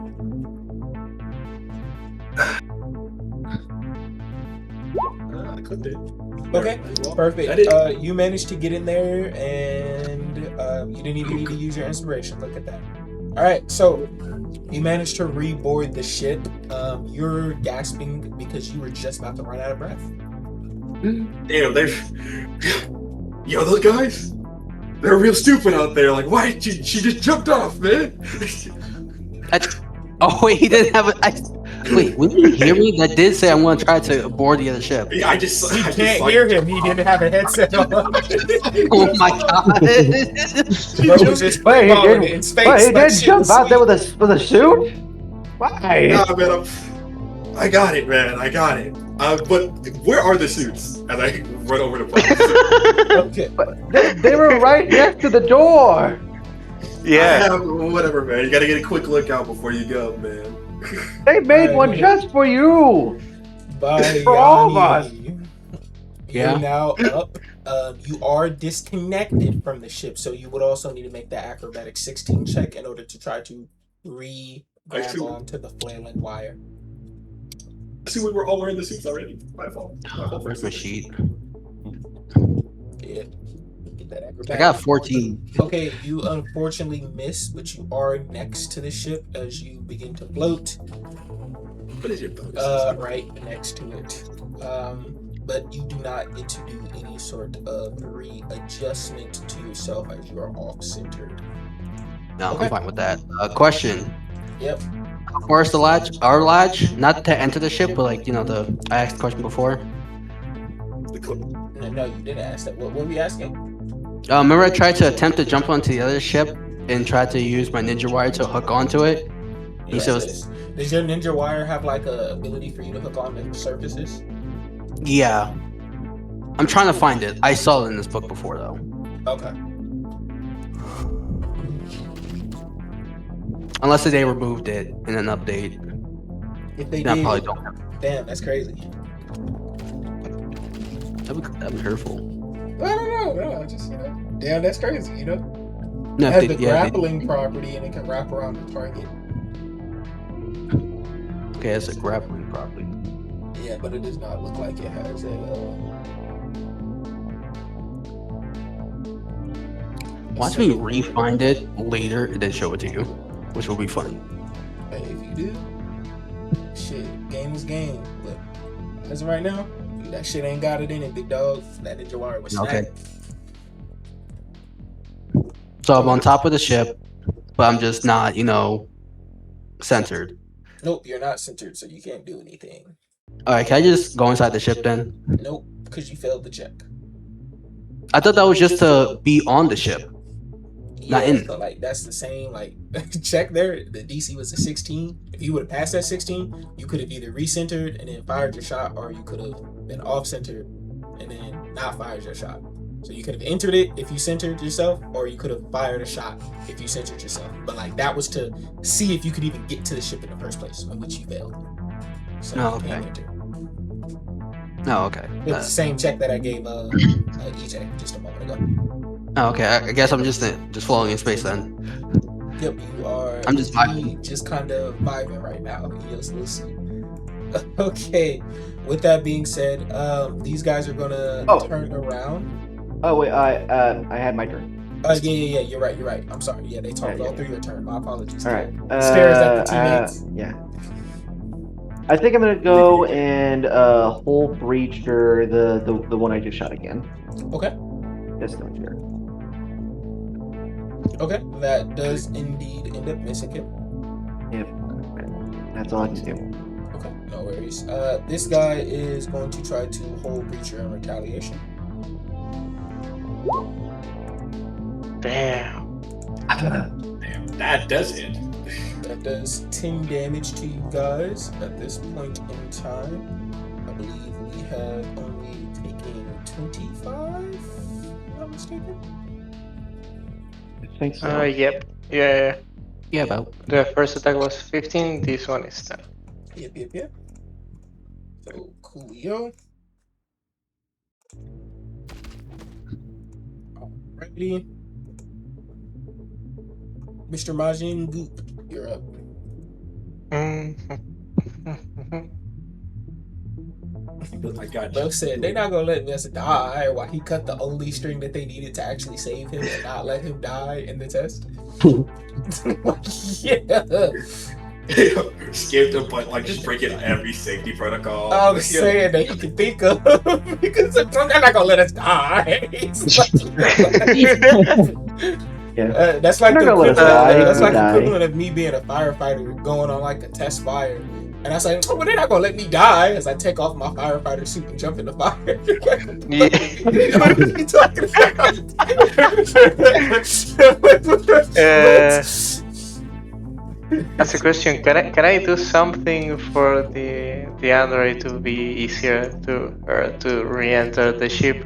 I clicked it. Okay. Well, Perfect. I did. You managed to get in there, and you didn't even need to use your inspiration. Look at that. All right, so you managed to reboard the ship. You're gasping because you were just about to run out of breath. Damn, Yo, those guys? They're real stupid out there. Like, why? She just jumped off, man. Oh wait, he didn't have a. Wait, when you hear me? That did say I'm gonna try to board the other ship. Yeah, I just Can't hear him. He didn't have a headset on. Oh my god! Bro was just Wait, he following did. it in space. Wait, he like did shit jump was out there sweet. with a suit. Why? Nah, man, I got it, man. I got it. But where are the suits? As I run over to find Okay. They were right next to the door. Yeah. Whatever, man. You gotta get a quick look out before you go, man. They made one just for you. Bye, For all of us. Yanni. Yeah. You're now up. You are disconnected from the ship, so you would also need to make that acrobatic 16 check in order to try to grab see. onto the flailing wire. See, we were all wearing the suits already. My fault. Where's my sheet? Yeah. Get that I acrobatic. got 14. Okay, you unfortunately miss, but you are next to the ship as you begin to float. What is your bonus? Right next to it. But you do not get to do any sort of readjustment to yourself as you are off-centered. No, Okay. I'm fine with that. Question. Yep. How far is the latch? Our latch? Not to enter the ship, but like, you know, I asked the question before. No, you didn't ask that. What were we asking? Remember I tried to attempt to jump onto the other ship and tried to use my ninja wire to hook onto it? He said it was- Does your ninja wire have like a ability for you to hook on to surfaces? Yeah. I'm trying to find it. I saw it in this book before, though. Okay. Unless they removed it in an update. If they Then I did, probably don't have it. damn, that's crazy. That'd be hurtful. No, just damn, that's crazy. No, It has if the they- yeah, if grappling property and it can wrap around the target. they- okay, it's a grappling property. Yeah, but it does not look like it has a. Watch me re-find it later and then show it to you, which will be fun. Hey, if you do, shit, game is game. But as of right now, that shit ain't got it in it, big dog. That Ninja Warrior was Okay. snapped. So I'm on top of the ship, but I'm just not, centered. Nope, you're not centered, so you can't do anything. All right, can I just go inside the ship then? Nope, because you failed the check. I thought that was just to be on the ship. Not in. So like that's the same check there. The DC was a 16. If you would have passed that 16, you could have either recentered and then fired your shot, or you could have been off centered and then not fired your shot. So you could have entered it if you centered yourself, or you could have fired a shot if you centered yourself. But like that was to see if you could even get to the ship in the first place, in which you failed. So Oh, you can't okay. enter. Oh, okay. It's the same check that I gave EJ just a moment ago. Okay. I guess I'm just floating in space then. Yep, you are. I'm just vibing. Just kind of vibing right now. Yes, we'll see. Okay. With that being said, these guys are gonna turn around. Oh wait, I had my turn. Yeah. You're right. I'm sorry. Yeah, they talked all through your turn. My apologies. All right. Stares at the teammates. Yeah. I think I'm gonna go and hole breacher the one I just shot again. Okay. That's not fair. Okay. That does indeed end up missing him. Yep. That's all I can do. Okay. No worries. This guy is going to try to hole breacher in retaliation. Damn. Damn, that does it. That does 10 damage to you guys at this point in time. I believe we have only taken 25, if I'm not mistaken. I think so. Yep. Yeah. Yeah, about. The first attack was 15. This one is 10. Yep. So, coolio. Alrighty. Mr. Majin Goop, you're up. I got Bro you. said they're not gonna let us die while he cut the only string that they needed to actually save him and not let him die in the test. Yeah. Skipped him, but like just breaking every safety protocol. I was saying that he can think of because they're not gonna let us die. Yeah. That's like They're the not gonna let us equivalent. die. That's like the Die. equivalent of me being a firefighter going on like a test fire, and I was like, "Oh, well, they're not gonna let me die," as I take off my firefighter suit and jump in the fire. What are you talking about? That's a question. Can I do something for the android to be easier to re-enter the ship?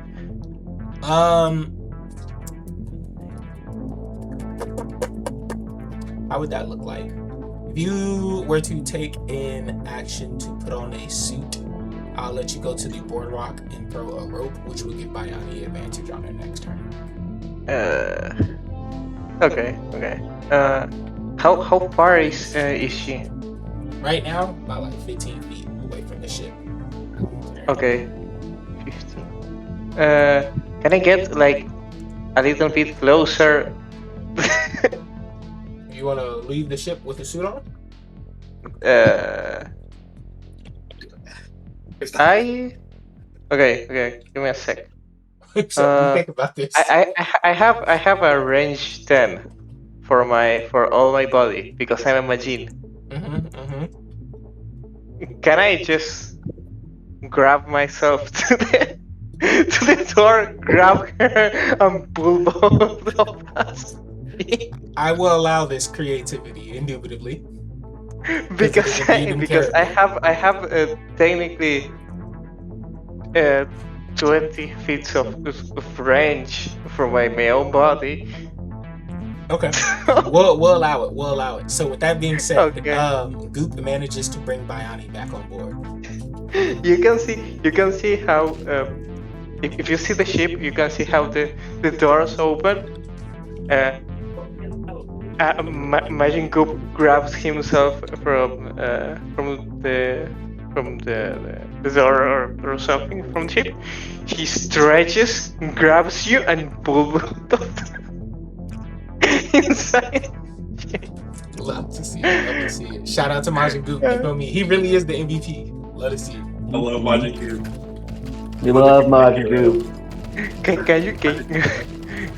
How would that look like? If you were to take an action to put on a suit, I'll let you go to the boardwalk and throw a rope, which will give Bayani advantage on their next turn. Okay. How far is she? Right now, about like 15 feet away from the ship. Okay, 15. Can I get like a little bit closer? You want to leave the ship with a suit on? Okay. Give me a sec. So think about this. I have a range 10 for all my body because I'm a Majin. Can I just grab myself to the door, grab her, and pull both of us? I will allow this creativity, indubitably. because I have technically 20 feet of range from my own body. Okay, we'll allow it. So with that being said, Okay. Goop manages to bring Bayani back on board. You can see how if you see the ship, you can see how the doors open. Majin Goop grabs himself from the door or something from the ship. He stretches, grabs you, and pulls inside. Love to see it. Love to see it. Shout out to Majin Goop. You feel me? He really is the MVP. Love to see it. I love Majin Goop. We love Majin Goop.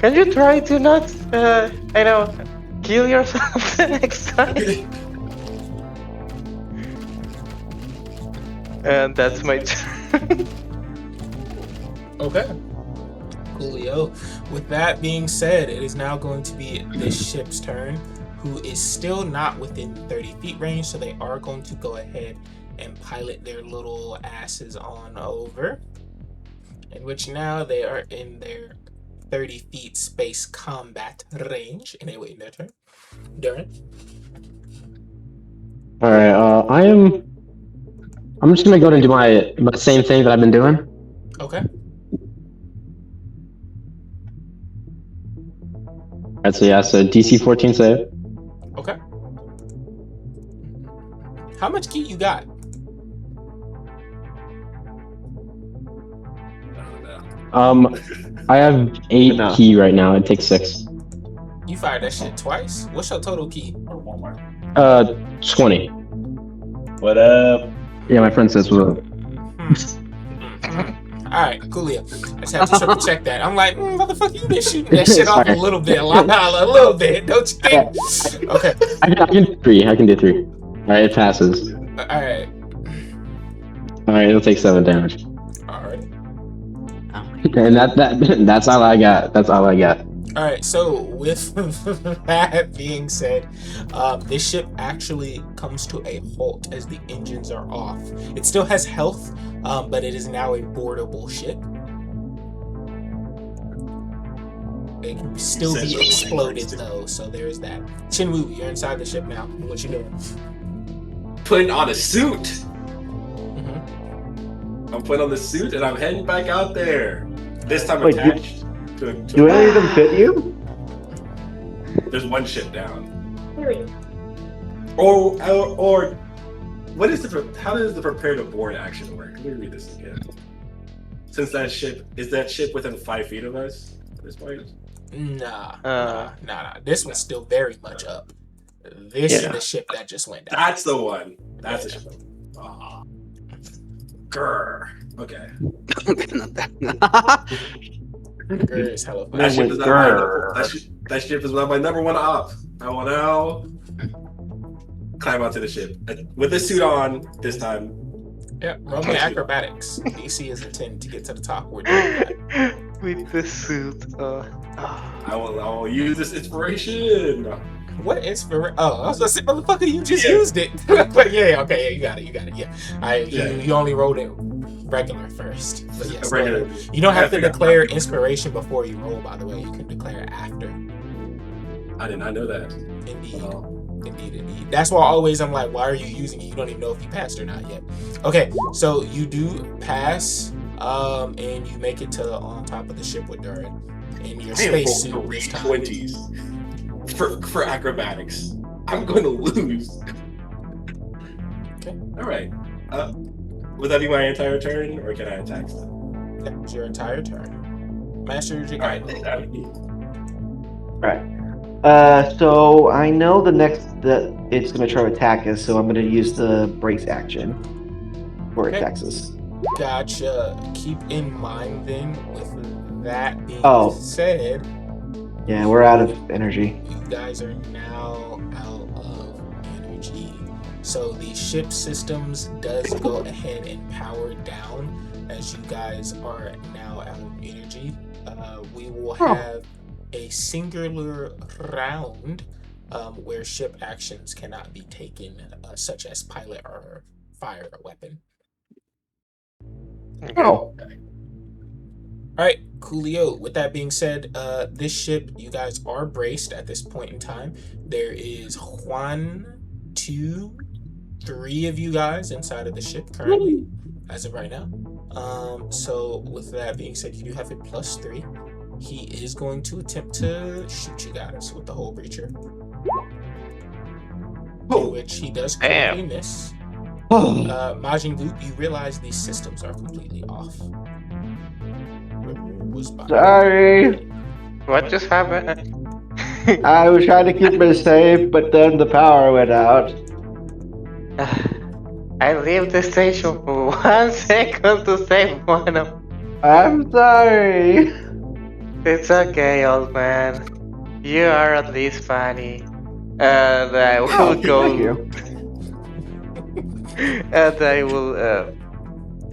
Can you try to not kill yourself the next time? And that's my turn. Okay. Coolio. With that being said, it is now going to be this ship's turn, who is still not within 30 feet range, so they are going to go ahead and pilot their little asses on over. In which now they are in their 30 feet space combat range, and they wait their turn. Darren. All right. I'm just gonna go and do my same thing that I've been doing. Okay. Alright, so yeah, so DC 14 save. Okay. How much key you got? I have 8 No. key right now. It takes 6. You fired that shit twice? What's your total key? 20. What up? Yeah, my friend says what. Alright, coolio. I just had to triple check that. I'm like, motherfucker, you been shooting that shit off a Sorry. little bit, a little bit, don't you think? Okay. I can do 3. I can do 3. Alright, it passes. Alright. Alright, it'll take 7 damage. Alright. And that's all I got. That's all I got. Alright, so with that being said, this ship actually comes to a halt as the engines are off. It still has health, but it is now a boardable ship. It can still be exploded though, so there's that. Shinwoo, you're inside the ship now. What you doing? Putting on a suit. Mm-hmm. I'm putting on the suit and I'm heading back out there. This time Wait, attached to Do any of them fit you? There's one ship down. Or what is how does the prepare to board action work? Let me read this again. Since that ship within 5 feet of us at this point? Nah. This one's still very much up. This is the ship that just went down. That's the one. That's the ship. Grr. Okay. Grr is hella fun. That ship is that ship is not my number one op. I will now climb onto the ship with the suit on this time. Yeah, roll me acrobatics. DC is a 10 to get to the top. We're doing that. With the suit. I will use this inspiration. What inspiration? Oh, I was gonna say, motherfucker, you just used it. But yeah, okay, you got it. Yeah. You only rolled it regular first. But yes, Regular. you don't have to declare inspiration before you roll. By the way, you can declare it after. I did not know that. Indeed. Indeed. That's why I'm like, why are you using it? You don't even know if you passed or not yet. Okay, so you do pass, and you make it to on top of the ship with Durin in your spacesuit this time. 20s for acrobatics. I'm going to lose. Okay. All right. Would that be my entire turn, or can I attack still? That was your entire turn. Master your All right. That would be. Alright. So I know that it's going to try to attack us, so I'm going to use the brace action where it attacks us. Gotcha. Keep in mind then, with that being said, yeah, we're out of energy. you guys are now out of energy. So the ship systems does go ahead and power down as you guys are now out of energy. We will have a singular round where ship actions cannot be taken, such as pilot or fire a weapon. Oh. All right, coolio. With that being said, this ship, you guys are braced at this point in time. There is 1, 2, 3 of you guys inside of the ship currently, as of right now. So with that being said, you do have a +3. He is going to attempt to shoot you guys with the hole breacher. In which he does critically miss. Majin Buu, you realize these systems are completely off. Sorry. What just happened? I was trying to keep it safe, but then the power went out. I leave the station for 1 second to save one of. I'm sorry. It's okay, old man. You are at least funny. And I will Oh, go. thank you. And I will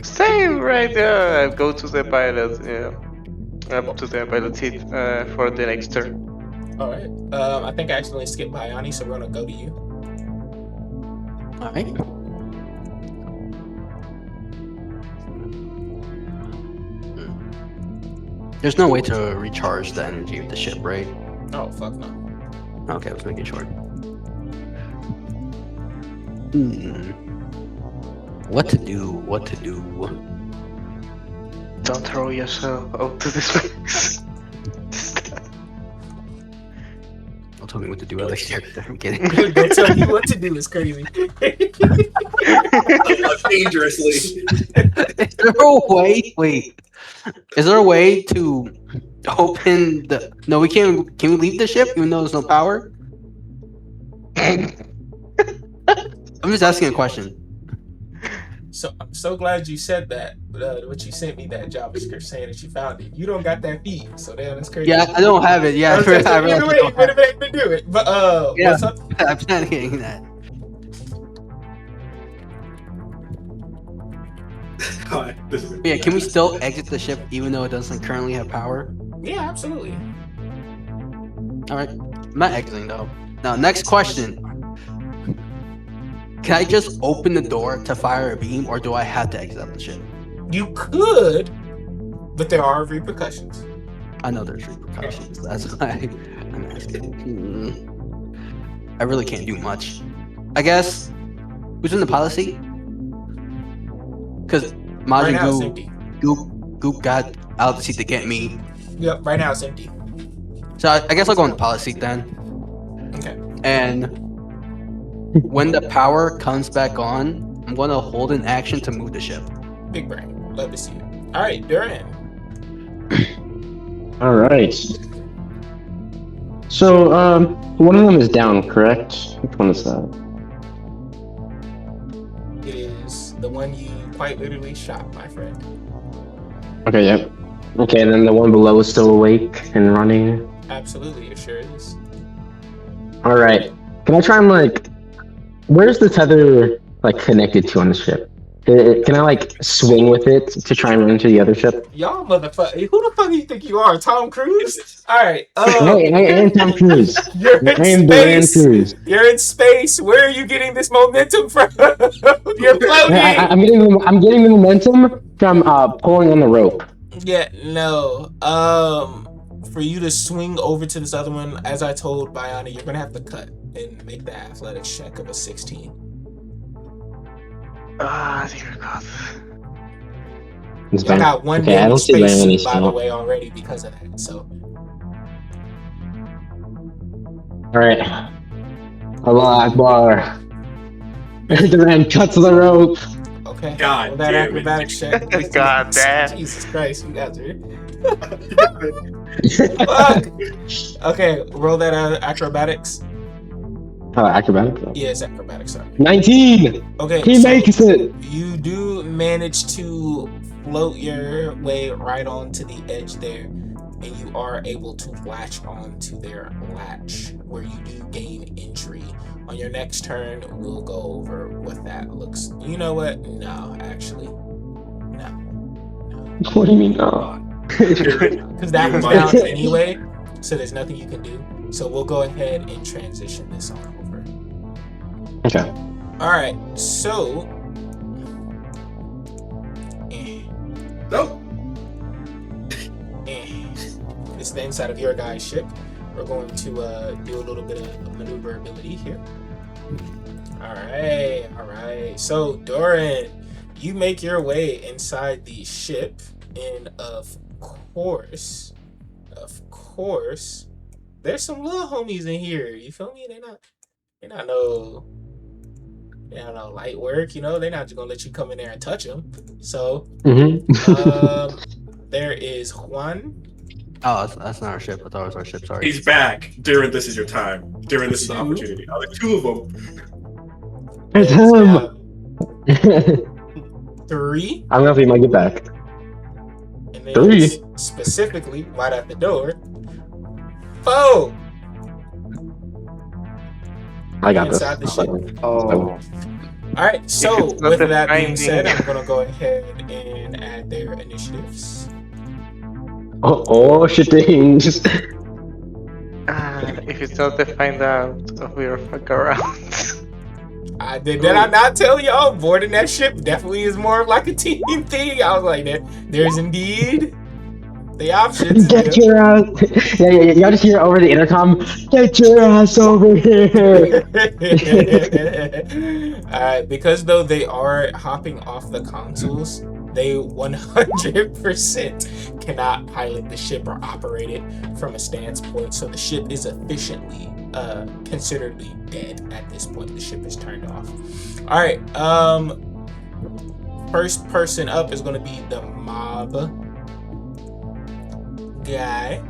stay right there. I'll go to the pilot. Up to the pilot seat for the next turn. Alright. I think I accidentally skipped Bayani, so we're gonna go to you. All right. There's no way to recharge the energy of the ship, right? Oh, fuck no. Okay, I was making sure. What to do? What to do? Don't throw yourself out to the space. Don't tell me what to do. I like character. I'm kidding. Don't tell me what to do is crazy. Dangerously. Is there a way? Wait. Is there a way to open the? No, we can't. Can we leave the ship even though there's no power? I'm just asking a question. So I'm so glad you said that. What you sent me that JavaScript saying that you found it. You don't got that feed, so damn, that's crazy. Yeah, I don't have it. Yeah, Either way, you better be able to do it. But yeah, what's up? I'm not getting that. Yeah, can we still exit the ship even though it doesn't currently have power? Yeah, absolutely. All right, I'm not exiting though. Now, next question. Can I just open the door to fire a beam, or do I have to exit the ship? You could, but there are repercussions. I know there's repercussions. That's why I'm asking. I really can't do much. I guess. Who's in the pilot seat? Because Right Majin now it's empty. Goop got out of the seat to get me. Yep, right now it's empty. So I guess I'll go in the pilot seat then. Okay. And when the power comes back on, I'm going to hold an action to move the ship. Big brain. Love to see it. All right, Duran. All right. So, one of them is down, correct? Which one is that? It is the one you quite literally shot, my friend. Okay, yep. Okay, then the one below is still awake and running. Absolutely, it sure is. All right. Can I try and where's the tether connected to on the ship? Can I swing with it to try and run into the other ship? Y'all motherfucker. Who the fuck do you think you are? Tom Cruise? Alright. Hey, I am Tom Cruise. You're I am in Tom space. Cruise. You're in space. Where are you getting this momentum from? You're floating. I'm getting the momentum from pulling on the rope. Yeah, no. For you to swing over to this other one, as I told Bayani, you're gonna have to cut and make the athletics check of a 16. Dear God. It's I fine. got one Okay, I day don't see space Bayani suit, by the still. way, already because of that. So Alright. Allah Akbar. Duran cuts the rope. okay. God Well, that damn it. acrobatics check. God damn. Jesus Christ, you guys are. Fuck. Okay, roll that acrobatics. Oh, acrobatic? Yeah, it's acrobatics. Sorry. 19! Okay, He so makes it! you do manage to float your way right onto the edge there, and you are able to latch onto their latch, where you do gain entry. On your next turn, we'll go over what that looks. You know what? No, actually, no. What do you mean, no? Because that was down anyway, so there's nothing you can do. So we'll go ahead and transition this on over. Okay. Alright, so... Nope. It's the inside of your guy's ship. We're going to do a little bit of maneuverability here. Alright. So, Doran, You make your way inside the ship, and of course, there's some little homies in here. You feel me? They're not no light work. You know, they're not just gonna let you come in there and touch them. So, there is Juan. Oh, that's not our ship. I thought it was our ship. Sorry. He's back. During this is your time. During this is the opportunity. I like 2 of them. There's him. 3. I don't know if he might get back. And then 3. specifically right at the door. 4. I got this. Inside the ship. Oh. All right. So If it's not with the that being finding- said, I'm gonna go ahead and add their initiatives. Oh, shittings. If it's not to find out, we're fuck around. Did I not tell y'all boarding that ship definitely is more of like a team thing? I was like, there's indeed the options. Get your ass. Yeah. Y'all just hear over the intercom. Get your ass over here. Because though they are hopping off the consoles, they 100% cannot pilot the ship or operate it from a stance point. So the ship is efficiently, considerably dead at this point. The ship is turned off. All right. First person up is going to be the mob guy,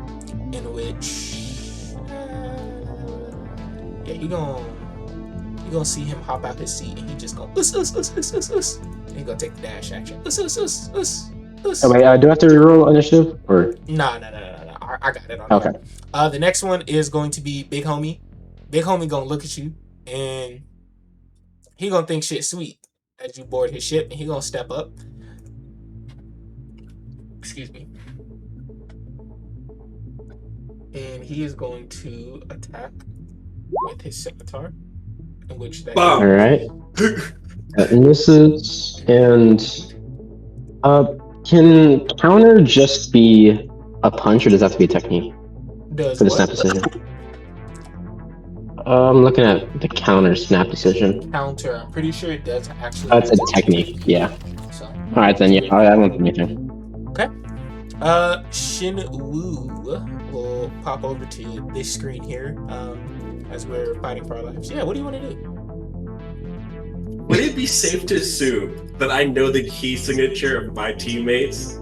in which, you gonna see him hop out his seat, and he just go us. And he gonna take the dash action. Us. Oh, wait, do I have to reroll initiative or? No. I got it on. Okay. The next one is going to be Big Homie. Big Homie gonna look at you, and he gonna think shit sweet as you board his ship, and he gonna step up. Excuse me. And he is going to attack with his scimitar, in which that. All right. And this is can counter just be a punch, or does that have to be a technique Does for the what? snap decision? I'm looking at the counter snap decision. Counter. I'm pretty sure it does actually. That's a have to- technique. Yeah. So. All right then. Yeah. I won't do anything. Shin Woo will pop over to this screen here, as we're fighting for our lives. Yeah, what do you want to do? Would it be safe to assume that I know the key signature of my teammates?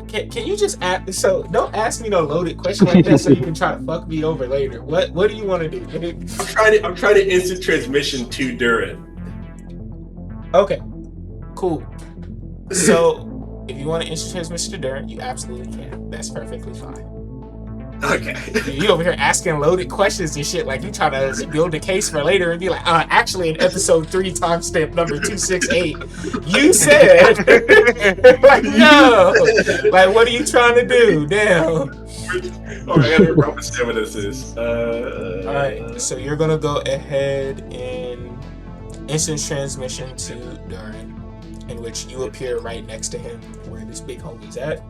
Can you just ask? So don't ask me no loaded question like that, so you can try to fuck me over later. What do you want to do? I'm trying to instant transmission to Durin. Okay, cool. So if you want to instant transmission to Durin, you absolutely can. That's perfectly fine. Okay. You over here asking loaded questions and shit like you trying to build a case for later and be like, actually in episode 3 timestamp number 268, you said like no. Like what are you trying to do? Damn. Alright, I gotta remember what this is. Alright, so you're gonna go ahead and instant transmission to Durin, in which you appear right next to him where this big homie's at.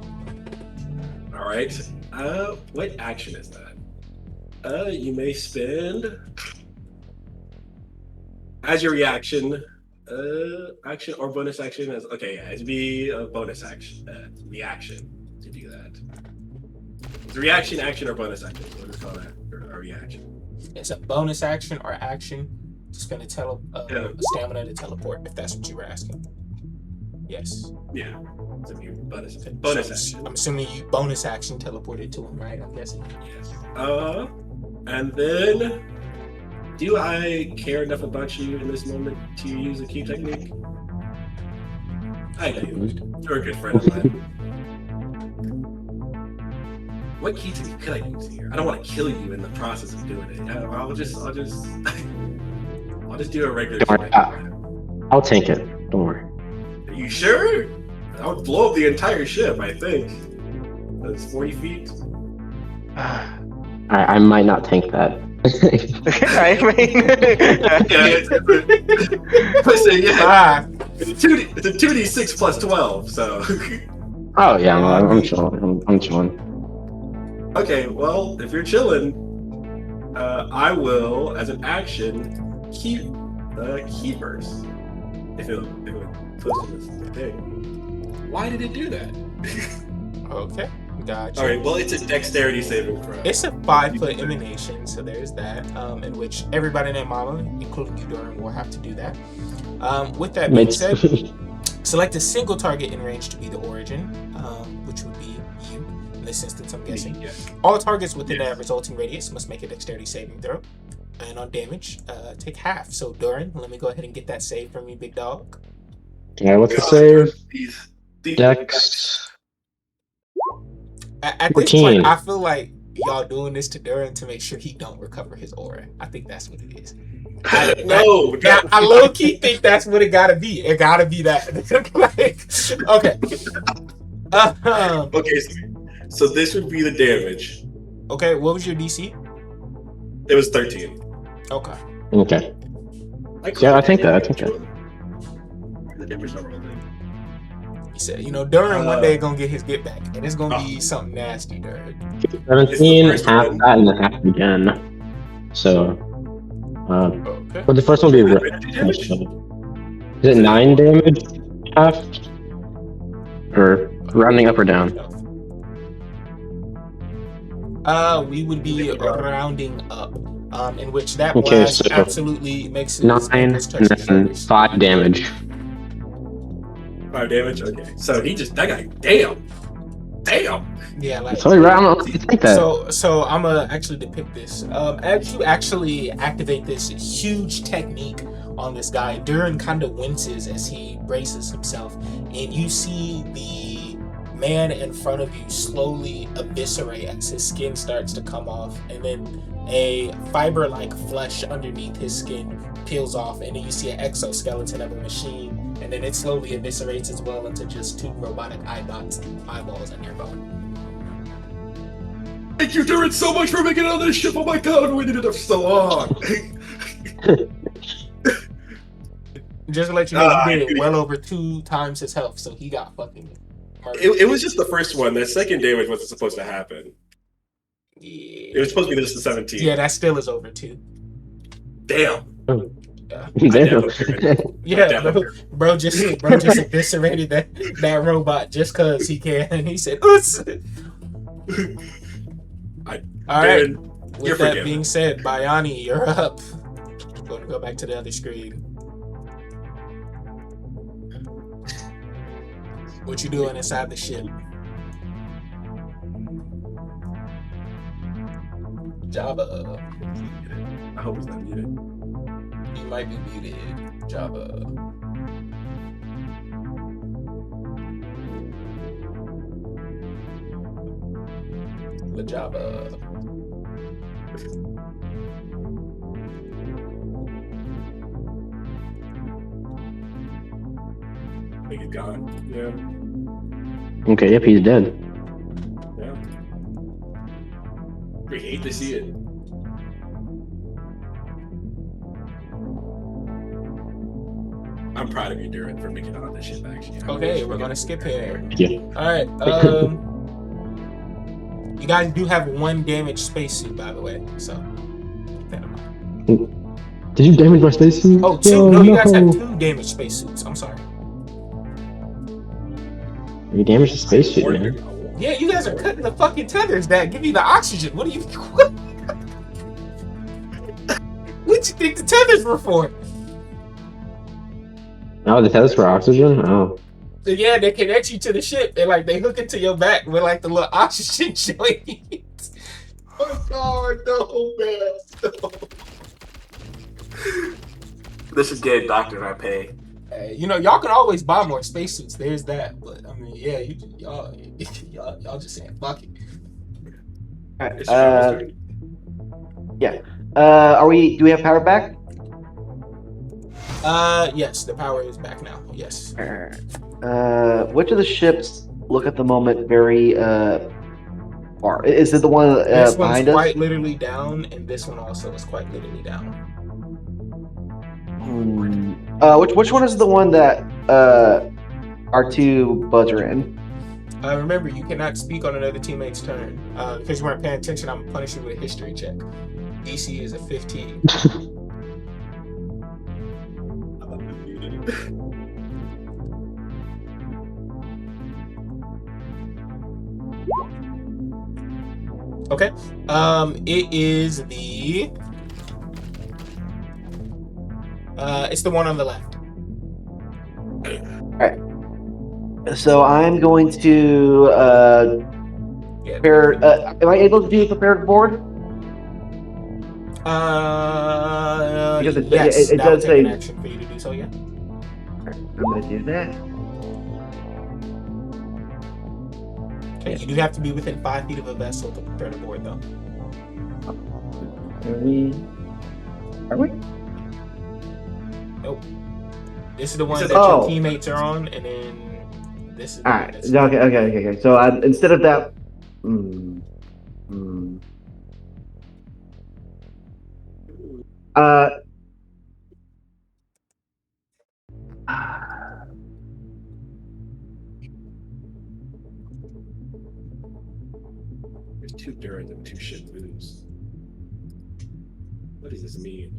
Alright. What action is that? You may spend as your reaction, action or bonus action as it'd be a bonus action, reaction to do that. It's a reaction, action, or bonus action. What is called a reaction? It's a bonus action or action to spend a stamina to teleport, if that's what you were asking. Yes. Yeah. It's a bonus action. I'm assuming you bonus action teleported to him, right? I'm guessing. Yes. And then, do I care enough about you in this moment to use a key technique? I know you. You're a good friend of mine. What key technique could I use here? I don't want to kill you in the process of doing it. I'll just do a regular. Don't worry, I'll take it. Don't worry. Are you sure? I would blow up the entire ship, I think. That's 40 feet. I might not tank that. I mean, It's a 2d6 plus 12, so. Oh yeah, I'm chilling. I'm chilling. Okay, well, if you're chilling, I will, as an action, keep keepers. if it puts in this thing. Why did it do that? Okay, gotcha. All right. Well, it's a dexterity saving throw. It's a 5-foot emanation, so there's that. In which everybody named Mama, including you, Doran, will have to do that. With that being Makes said, select a single target in range to be the origin, which would be you in this instance, I'm guessing. Yeah. All targets within that resulting radius must make a dexterity saving throw. And on damage, take half. So, Doran, let me go ahead and get that save from you, big dog. Yeah, what's the save? These Dex. At this point, 14. I feel like y'all doing this to Duran to make sure he don't recover his aura. I think that's what it is. No, I low key think that's what it gotta be. It gotta be that. Okay. Okay, so this would be the damage. Okay. What was your DC? It was 13. Okay. Okay. Yeah, I think that. The damage number. He said, Duran one day gonna get his get back, and it's gonna be something nasty, Duran. 17, It's the half first one. that, and then half again. So, Okay. would the first one be? Is it 9 damage? Half? Or rounding up or down? We would be rounding up. In which that Okay, blast so absolutely makes it 9 and then 5 damage. 5 damage. Okay, so that guy. Damn. Yeah, like Sorry, right? I think that. So I'm gonna actually depict this. As you actually activate this huge technique on this guy, Duran kind of winces as he braces himself, and you see the man in front of you slowly eviscerate as his skin starts to come off, and then a fiber-like flesh underneath his skin peels off, and then you see an exoskeleton of a machine, and then it slowly eviscerates as well into just 2 robotic eyeballs on your bone. Thank you, Duran, so much for making it on this ship. Oh my god, I've been waiting it up so long. Just to let you know, he did well over 2 times his health, so he got fucking murdered. It was just the first one. The second damage wasn't supposed to happen. Yeah. It was supposed to be just the 17. Yeah, that still is over 2. Damn. Damn. Yeah, bro just eviscerated that robot just cause he can, and he said, "Oops." All right. With that being said, Bayani, you're up. I'm going to go back to the other screen. What you doing inside the ship? Jabba. I hope he's not muted. You might be muted, Jabba. La Jabba. I think he's gone. Yeah. Okay, yep, he's dead. Yeah. We hate to see it. I'm proud of you, Duran, for making it on this ship, actually. Okay, we're gonna skip here. Yeah. Alright, you guys do have 1 damaged spacesuit, by the way, so keep that in mind. Did you damage my spacesuit? Oh, 2? No, you guys have 2 damaged spacesuits. I'm sorry. You damaged the spacesuit, man. Yeah, you guys are cutting the fucking tethers that give you the oxygen. What do you? What you think the tethers were for? Oh, the tethers for oxygen? Oh. So yeah, they connect you to the ship, and like they hook it to your back with like the little oxygen joint. Oh god, no, man. No. This is getting doctored, I pay. Hey, y'all can always buy more spacesuits. There's that, but I mean, yeah, y'all just saying fuck it. Yeah. Do we have power back? Yes, the power is back now. Yes. Which of the ships look at the moment very far? Is it the one This behind one's us? quite literally down, and this one also is quite literally down. Which one is the one that our 2 buds are in? Remember, you cannot speak on another teammate's turn. Because you weren't paying attention, I'm gonna punish you with a history check. DC is a 15. Okay. It is the. It's the one on the left. So I'm going to Yeah. prepare. Am I able to do a prepared board? Because yes, it that would does take an say. action for you to do so. Yeah. I'm going to do that. Okay. You do have to be within 5 feet of a vessel to prepare the board, though. Are we? Nope. This is the one said that Oh. your teammates are on, and then this is the All one right. that's Okay. So instead of that. Uh. There's 2 Durans and 2 ship moves. What does this mean?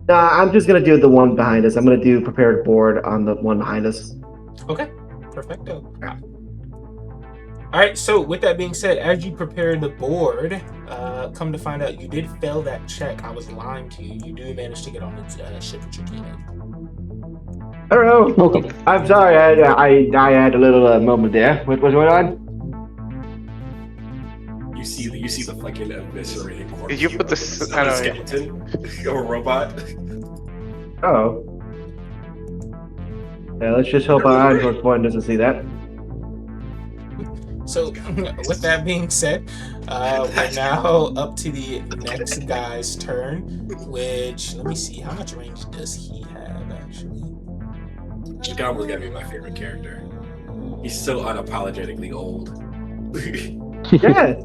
I'm just gonna do the one behind us. I'm gonna do prepared board on the one behind us. Okay, perfecto. All right, so with that being said, as you prepare the board, come to find out you did fail that check. I was lying to you. You do manage to get on the ship with your teammate. Hello. Welcome. I'm sorry. I had a little moment there. What's going on? You see the fucking eviscerated corpse. Did you put the of I a don't know. skeleton or a robot? Oh. Yeah, let's just hope our Android one doesn't see that. So, with that being said, we're now up to the next guy's turn, which, let me see, how much range does he have, actually? Chicago's gotta be my favorite character. He's so unapologetically old. Yeah,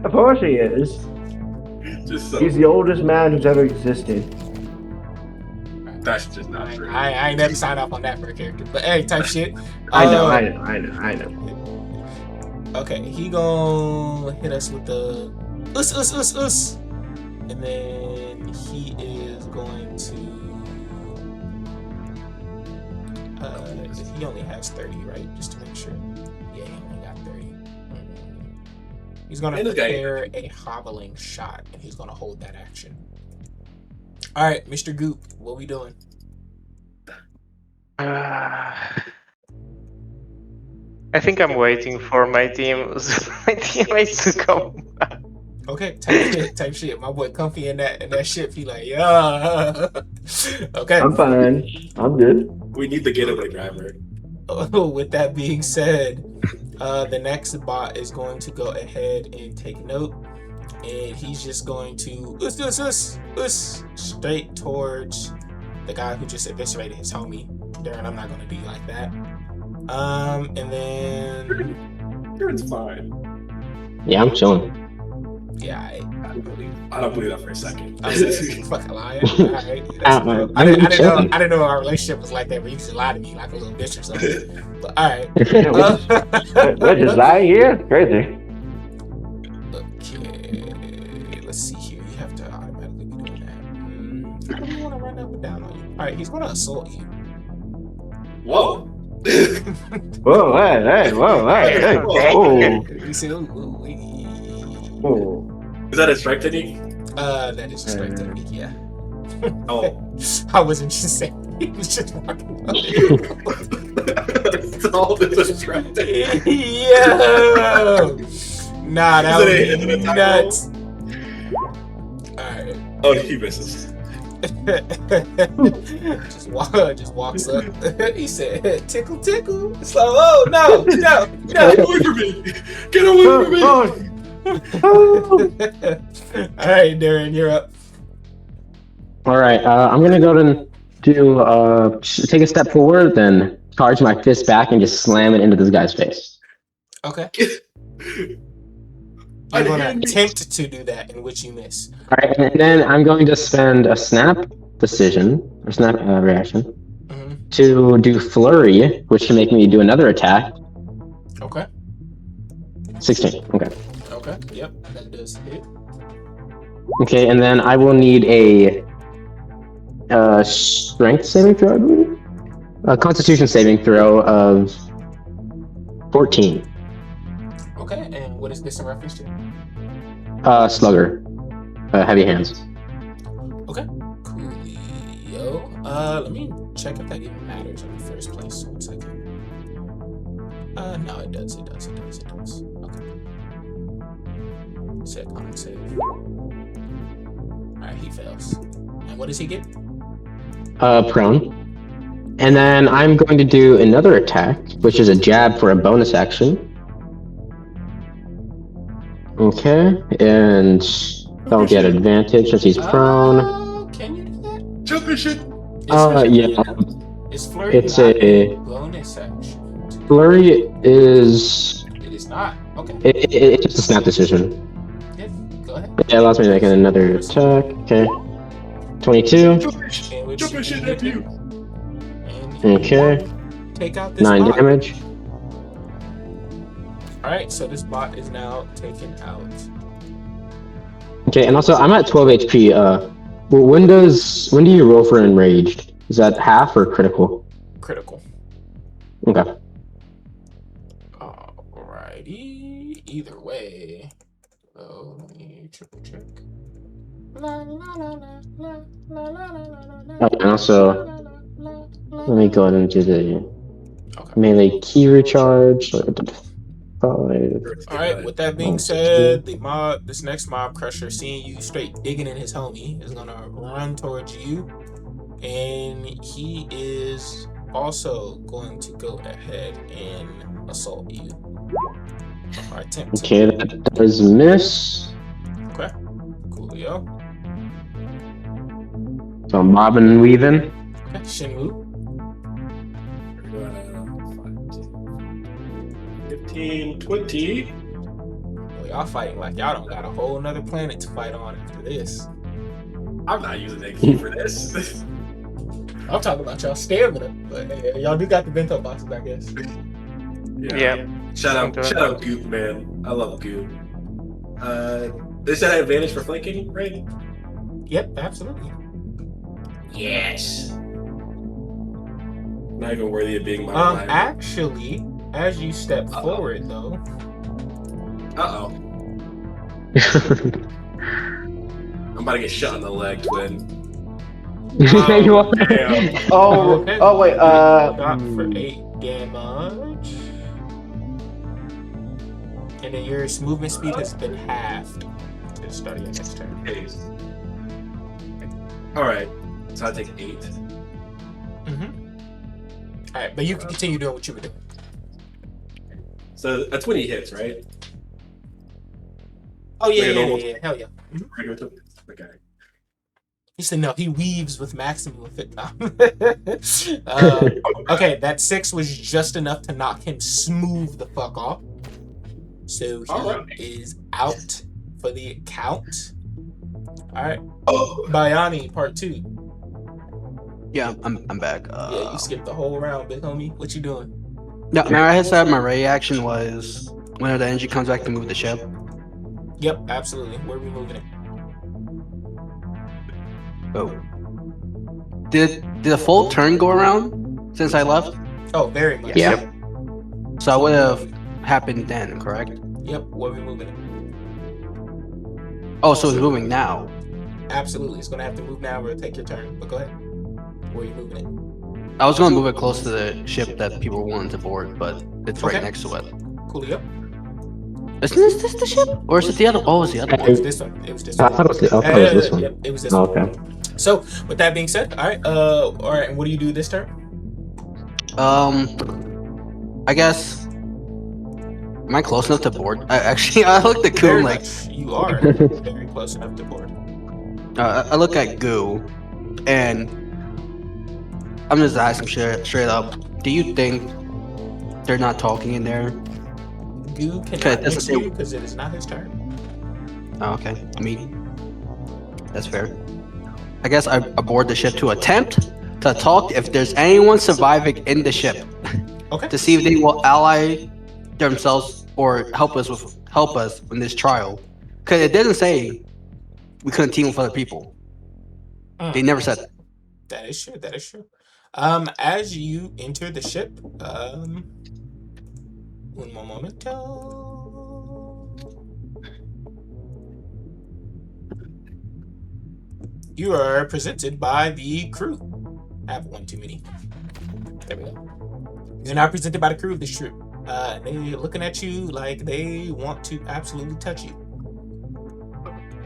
of course he is. Just so. He's the oldest man who's ever existed. That's just not true. I ain't never signed off on that for a character, but hey, type shit. I know. Okay, he gonna hit us with the us, and then he is going to. He only has 30, right? Just to make sure. Yeah, he only got 30. He's gonna prepare a hobbling shot, and he's gonna hold that action. All right, Mr. Goop, what we doing? I think I'm waiting for my teammates to come back. Okay, type shit. My boy Comfy in that ship. He like, yeah. Okay. I'm fine. I'm good. We need the getaway driver. With that being said, the next bot is going to go ahead and take note, and he's just going to straight towards the guy who just eviscerated his homie. Darren, I'm not gonna do you like that. And then It's fine. Yeah, I'm chilling. yeah, I don't believe that for a second. I was fucking lying. All right, I'm I didn't chilling. know our relationship was like that, where you just lie to me like a little bitch or something. But all right. We're just lying here. Crazy. Okay, let's see here. You have to automatically be doing that. I don't want to run up and down on you. All right, he's gonna assault you. Whoa. Whoa, hey, whoa. You see, Oh. Is that a strike technique? that is a strike technique, yeah. Oh. I wasn't just saying. He was just walking up. It's all just a strike technique. Yeah. Nah, that Is it would an be attack nuts. Alright. Oh, he misses. just walks up. He said, "Tickle, tickle." It's like, oh no. Get away from me! Get away from me! All right, Darren, you're up. All right, I'm gonna go and do take a step forward, then charge my fist back and just slam it into this guy's face. Okay. You're gonna attempt to do that, in which you miss. All right, and then I'm going to spend a snap decision or snap reaction to do flurry, which should make me do another attack. Okay. 16. Okay. Okay. Yep. That does hit. Okay, and then I will need a strength saving throw, I believe? A constitution saving throw of 14. Okay, and what is this in reference to? Slugger. Heavy hands. Okay, coolio. Let me check if that even matters in the first place. 1 second. No, it does. Okay. Set common save. Alright, he fails. And what does he get? Prone. And then I'm going to do another attack, which is a jab for a bonus action. Okay, and I'll get advantage since he's prone. Can you do that? Jump and shit. Yeah. Is flurry It's not a bonus action? flurry is. It is not. Okay. It's just a snap decision. Yeah, go ahead. It allows me to make another attack. Okay. 22. Jump and shit, nephew. Okay. Take out this 9 bot. damage. Alright, so this bot is now taken out. Okay, and also I'm at 12 HP. When do you roll for enraged? Is that half or critical? Critical. Okay. Alrighty. Either way. Oh, let me triple check. And also, let me go ahead and do the melee key recharge. So I did 5. Alright, with that being said, this next mob crusher, seeing you straight digging in his homie, is gonna run towards you. And he is also going to go ahead and assault you. Or attempt to. Okay, that does miss. Okay. Coolio. So I'm bobbing and weaving. Okay, Shinwoo. 15, 20. Well, y'all fighting like y'all don't got a whole nother planet to fight on after this. I'm not using that key for this. I'm talking about y'all stamina, but hey, y'all do got the bento boxes, I guess. Yeah. Shout out Goop, man. I love Goop. Is that advantage for flanking, right? Yep, absolutely. Yes. Not even worthy of being my rival. Actually, as you step forward, though. I'm about to get shot in the leg, twin. Yeah, you are. Damn. Okay. Oh wait. Shot for 8 damage. And then your movement speed has been halved to the start of your next turn. Alright. So I take 8. Alright, but you can continue doing what you were doing. So a 20 hits, right? Oh, yeah, Like a normal- yeah. Hell yeah. Regular 20. Okay. He said no, he weaves with maximum effect. No. Okay, that 6 was just enough to knock him smooth the fuck off. So he is out for the count. Alright. Bayani, part 2. Yeah, I'm back. Yeah, you skipped the whole round, big homie. What you doing? No, remember I said my reaction was whenever the energy comes back to move the ship. Yep, absolutely. Where are we moving it? Oh. Did a full turn go around since I left? Oh, very much. Yeah. Yep. So it would have happened then, correct? Yep, where are we moving it? Oh, so it's moving now. Absolutely. It's going to have to move now or take your turn. But go ahead. Where are you moving it? I was going to move it close to the ship that people wanted to board, but it's right Okay. next to it. Cool, yep. Isn't this the ship? Or is it the other? Oh, it's the other It one. was this one. It was this I one. thought it was this one. Yep, it was this Oh, one. okay. So, with that being said, all right, and what do you do this turn? I guess. Am I close enough to board? I looked at Goo Very and like, much. You are very close enough to board. I look at Goo, and I'm just asking straight up. Do you think they're not talking in there? Goo Okay, cannot that's answer the- you because it is not his turn. Oh, okay. I mean, that's fair. I guess I board the ship to attempt to talk if there's anyone surviving in the ship Okay. to see if they will ally themselves or help us in this trial. Because it didn't say we couldn't team with other people. They never said that. That is true. That is true. As you enter the ship, un momento. You are presented by the crew. I have one too many. There we go. You're now presented by the crew of the ship. They're looking at you like they want to absolutely touch you.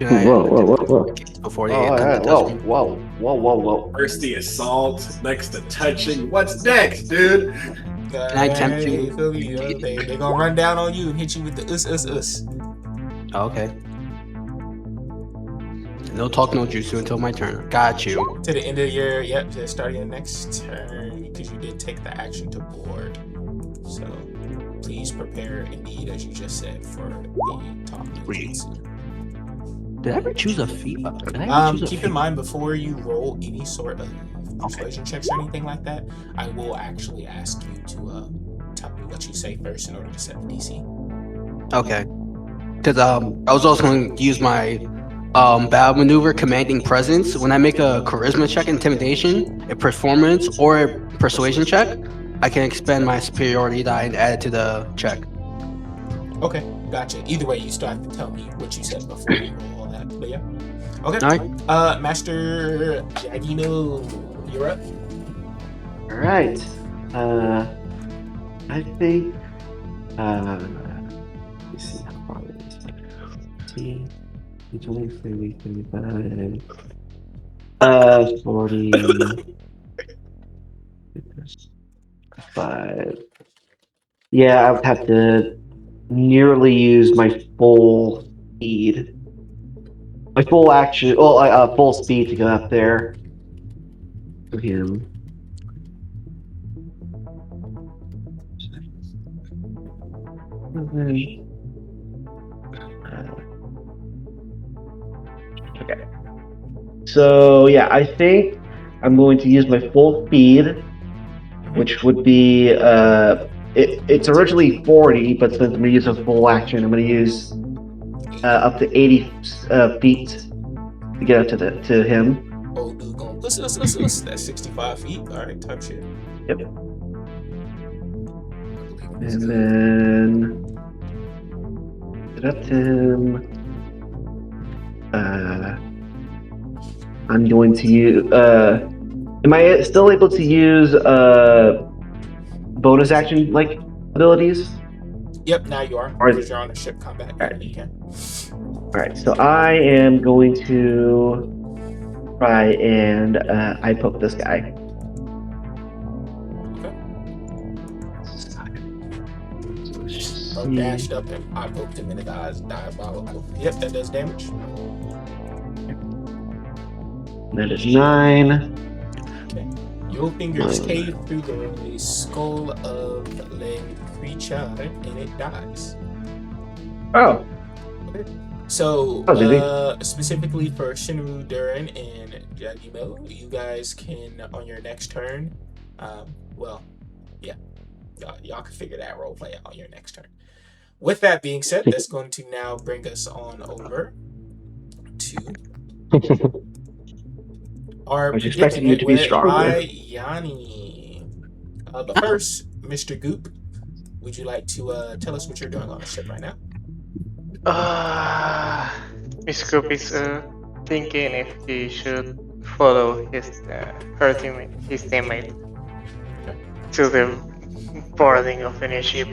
Whoa. Before they Oh, attempt yeah. to touch me. Whoa. First the assault, next the touching. What's next, dude? Can I tempt you? They're gonna run down on you and hit you with the us. Oh, okay. No talk, no jutsu until my turn. Got you. To the end of your, to start your next turn, because you did take the action to board. So please prepare indeed, as you just said, for the talk no jutsu. Did I ever choose a feat? Keep in mind, before you roll any sort of persuasion checks or anything like that, I will actually ask you to tell me what you say first in order to set the DC. Okay. Because I was also going to use my battle maneuver, commanding presence. When I make a charisma check, intimidation, a performance, or a persuasion check, I can expend my superiority die and add it to the check. Okay, gotcha. Either way, you still have to tell me what you said before you roll all that. But yeah. Okay. All right. Master Yagino, you're up. All right. I think. Let me see how far it is. See, 45. Yeah, I would have to nearly use my full speed. My full action, full speed to go up there to him. Okay. So yeah, I think I'm going to use my full speed, which would be it's originally 40, but since I'm going to use a full action, I'm going to use up to 80 feet to get up to him. Oh, dude, going that's 65 feet. All right, type shit. Yep. And then get up to him. I'm going to use. Am I still able to use bonus action like abilities? Yep, now you are. Or- Because you're on a ship combat. Alright. You can. All right, so I am going to try and eye poke this guy. Oh, dashed up and I poked him in the eyes. Diabolical. Yep, that does damage. That is 9. Okay. Your fingers cave through the skull of the living creature and it dies. Oh, So, Oh, did specifically for Shinru, Durin, and Jagimo, you guys can, on your next turn, y'all can figure that role play out on your next turn. With that being said, that's going to now bring us on over to our I was expecting you to be predicament stronger. by Yanni. But first, Mr. Goop, would you like to tell us what you're doing on the ship right now? Miss Coop is thinking if he should follow his teammate to the boarding of any ship.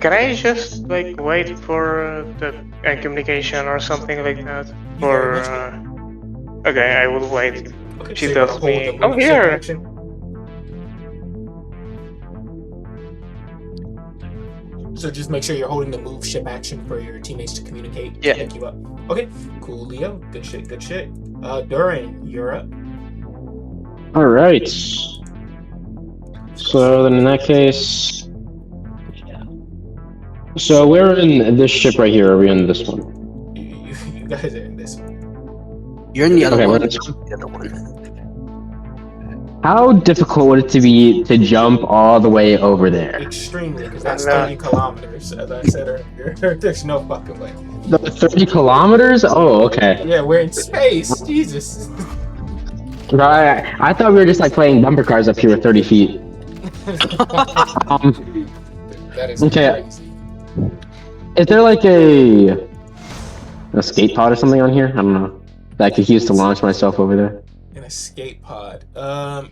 Can I just wait for the communication or something like that? Or okay, I will wait. Okay, She so you're tells gonna hold me, the "Come move ship here." action. So just make sure you're holding the move ship action for your teammates to communicate. Yeah. To pick you up. Okay. Cool, Leo. Good shit. Good shit. Durin, you're up. All right. So then in that case, so we're in this ship right here. Are we in this one? You guys are in this one. You're in the other Okay, one. we're in- The other one. How difficult would it be to jump all the way over there? Extremely, because that's 30 kilometers. As I said earlier, there's no fucking way. 30 kilometers? Oh, okay. Yeah, we're in space. Jesus. I thought we were just playing bumper cars up here with 30 feet. That is Okay. crazy. Is there like a escape pod or something on here? I don't know. That I could use to launch myself over there. An escape pod.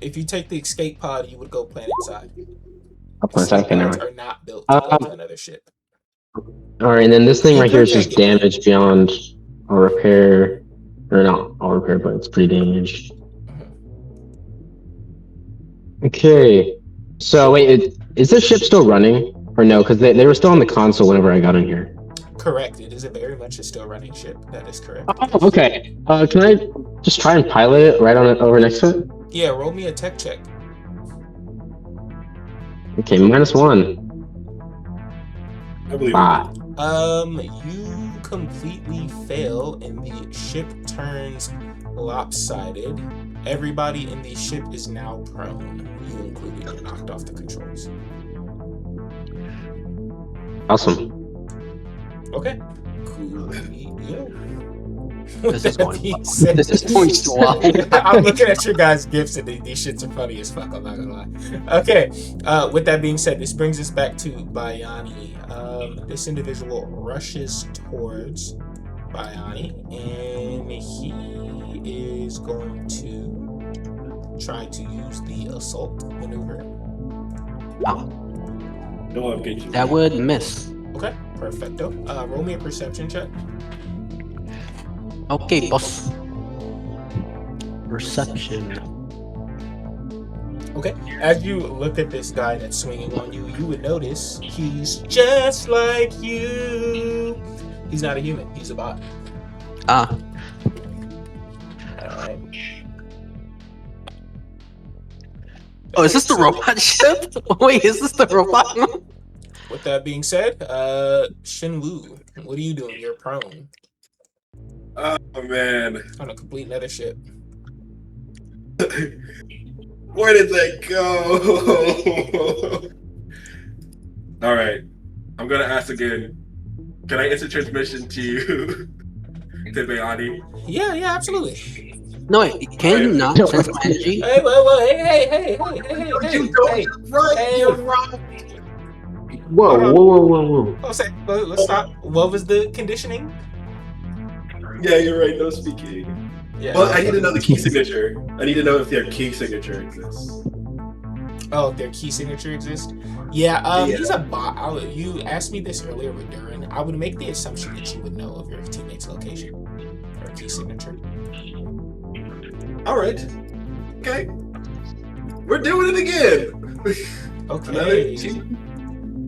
If you take the escape pod, you would go planet side. Up on Escape okay, never pods mind. are not built to go to another ship. Alright, and then this thing right here is just damaged beyond all repair. Or not all repair, but it's pretty damaged. Okay. So wait, is this ship still running? Or no, because they were still on the console whenever I got in here. Correct. It is a very much a still running ship. That is correct. Oh, okay. Can I just try and pilot it right on it over next to it? Yeah, roll me a tech check. Okay, -1. I believe Ah. You completely fail, and the ship turns lopsided. Everybody in the ship is now prone. You included. You're knocked off the controls. Awesome. Okay. Cool. Yeah. This is going. Being said- This is going so well. I'm looking at your guys' gifts, and these shits are funny as fuck. I'm not gonna lie. Okay. With that being said, this brings us back to Bayani. This individual rushes towards Bayani, and he is going to try to use the assault maneuver. No, I'm getting you. That would miss. Okay, perfecto. Roll me a perception check. Okay, boss. Perception. Okay. As you look at this guy that's swinging on you, you would notice he's just like you. He's not a human. He's a bot. Ah, Alright. oh, is this the robot ship? Wait, is this the robot one? With that being said, Shinwu, what are you doing? You're prone Oh man, on a complete nether ship. where did they go? All right, I'm gonna ask again. Can I instant transmission to Bayani? Yeah, absolutely. No, wait, can you not sense my energy? Hey, hey. Whoa. Oh, say, let's stop. What was the conditioning? Yeah, you're right. No speaking. Yeah. Well, I need to know the key signature. I need to know if their key signature exists. Oh, their key signature exists? Yeah, Yeah. he's a bot. You asked me this earlier with Durin. I would make the assumption that you would know of your teammate's location or key signature. All right. Okay. We're doing it again. Okay.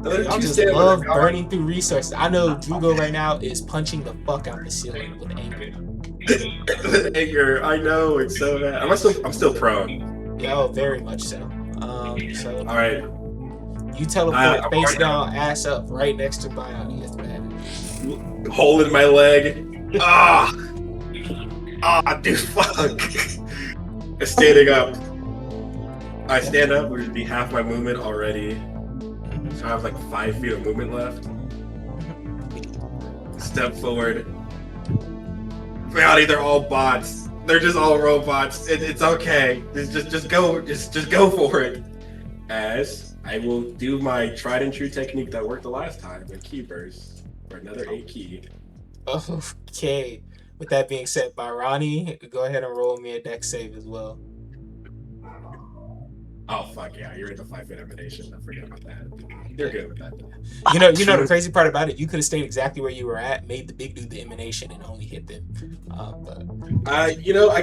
Another I just Tuesday love with a burning through resources. I know Drugo right now is punching the fuck out the ceiling with anger. anger. I know it's so bad. I'm still prone. Yeah, oh, very much so. So All right. you teleport I'm face already- down, ass up, right next to Bioni. It's bad. Hole in my leg. Dude, fuck. Standing up. I stand up, which would be half my movement already. So I have like 5 feet of movement left. Step forward. Reality, they're all bots. They're just all robots. It's okay. Just go for it. As I will do my tried and true technique that worked the last time, the key burst for another 8 key. Okay. With that being said, Byrani, go ahead and roll me a deck save as well. Oh fuck yeah, you're in the 5-foot emanation. I forgot about that. You're good with that. You know the crazy part about it, you could have stayed exactly where you were at, made the big dude the emanation, and only hit them. I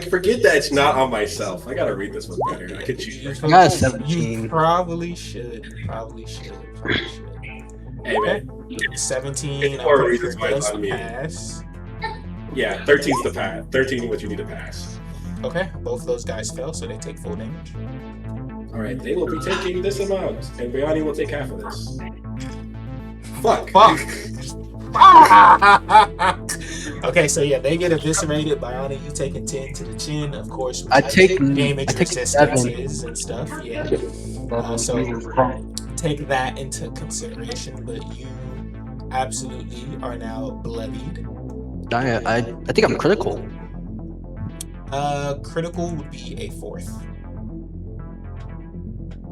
forget that it's not on myself. I gotta read this one better. I could choose. I got a 17. You probably should. Hey man. 17. It's I'm for pretty reasons sure why it's does on me. pass. Yeah, 13's the pass. 13 is what you need to pass. Okay, both of those guys fell, so they take full damage. Alright, they will be taking this amount, and Bayani will take half of this. Fuck. Okay, so yeah, they get eviscerated. Bionic, you taking 10 to the chin, of course. With I take damage 7. resistances and stuff. Yeah. So take that into consideration, but you absolutely are now bloodied. I think I'm critical. Critical would be a 4th.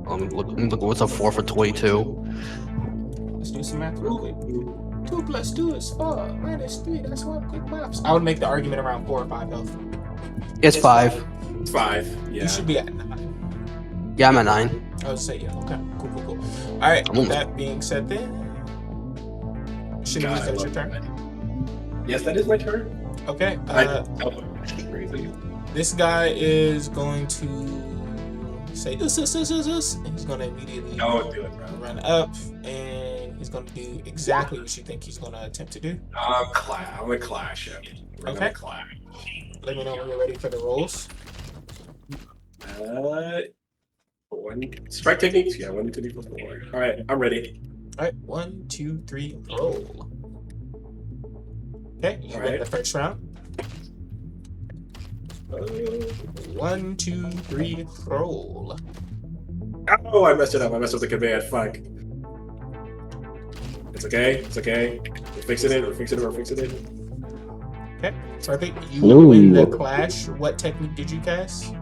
Look, what's a 4 for 22? Let's do some math real quick. 2 plus 2 is 4 minus 3. That's what quick maths. I would make the argument around 4 or 5 health. It's 5. It's 5. Yeah. You should be at 9. Yeah, I'm at 9. I would say, yeah. Okay. Cool. All right. With that being said, then. Shouldn't that's your turn? Yes, that is my turn. Okay. Crazy. This guy is going to say this, and he's going to immediately Do it, bro. run up, and he's going to do exactly what you think he's going to attempt to do. I'm gonna clash him. We're Okay. gonna clash. Let me know when you're ready for the rolls. Strike techniques? Yeah, 1, 2, 3, 4. All right, I'm ready. All right, 1, 2, 3, roll. Okay, you win the first round. 1, 2, 3, roll. Oh, I messed it up. I messed up the command. Fuck. It's okay. We're fixing it. Okay, perfect. You Ooh. win the clash. What technique did you cast?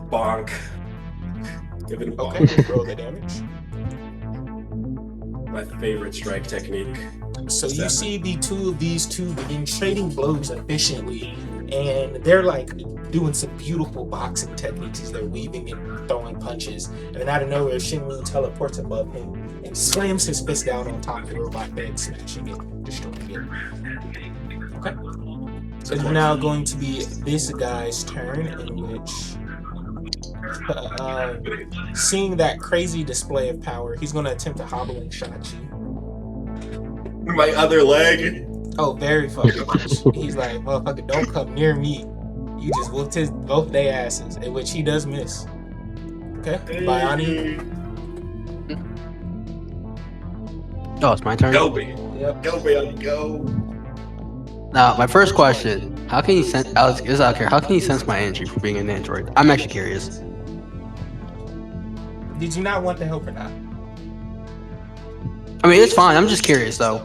Bonk. Give it a bonk. Okay, roll the damage. My favorite strike technique. So you see these two begin trading blows efficiently, and they're like doing some beautiful boxing techniques as they're weaving and throwing punches. And then out of nowhere, Shinru teleports above him and slams his fist down on top of the robot bed, smashing it, destroying it. Okay. So it's now going to be this guy's turn, in which, seeing that crazy display of power, he's going to attempt to hobble and shot you. My other leg. Oh, very fucking much. He's like, motherfucker, don't come near me. You just whooped both their asses, in which he does miss. Okay, Bayani. Oh, it's my turn. Go, baby. Yep. Go, baby. Go. Now, my first question: how can you sense? Alex is out here. How can you sense my energy for being an android? I'm actually curious. Did you not want the help or not? I mean, it's fine. I'm just curious, though.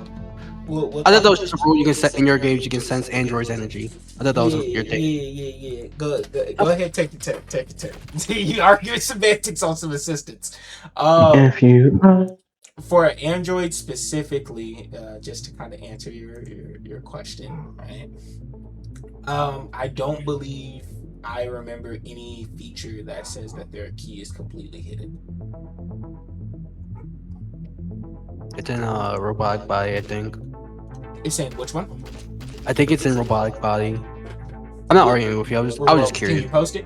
We'll I thought that was just a rule you can set in your games. You can sense androids' energy. I thought that was your thing. Yeah. Go ahead, take the tip. You arguing semantics on some assistance. If you For Android specifically, just to kind of answer your question, right? I don't believe I remember any feature that says that their key is completely hidden. It's in robotic body, I think. It's saying which one? I think it's in robotic body. I'm not arguing with you. I was just Can curious. you post it?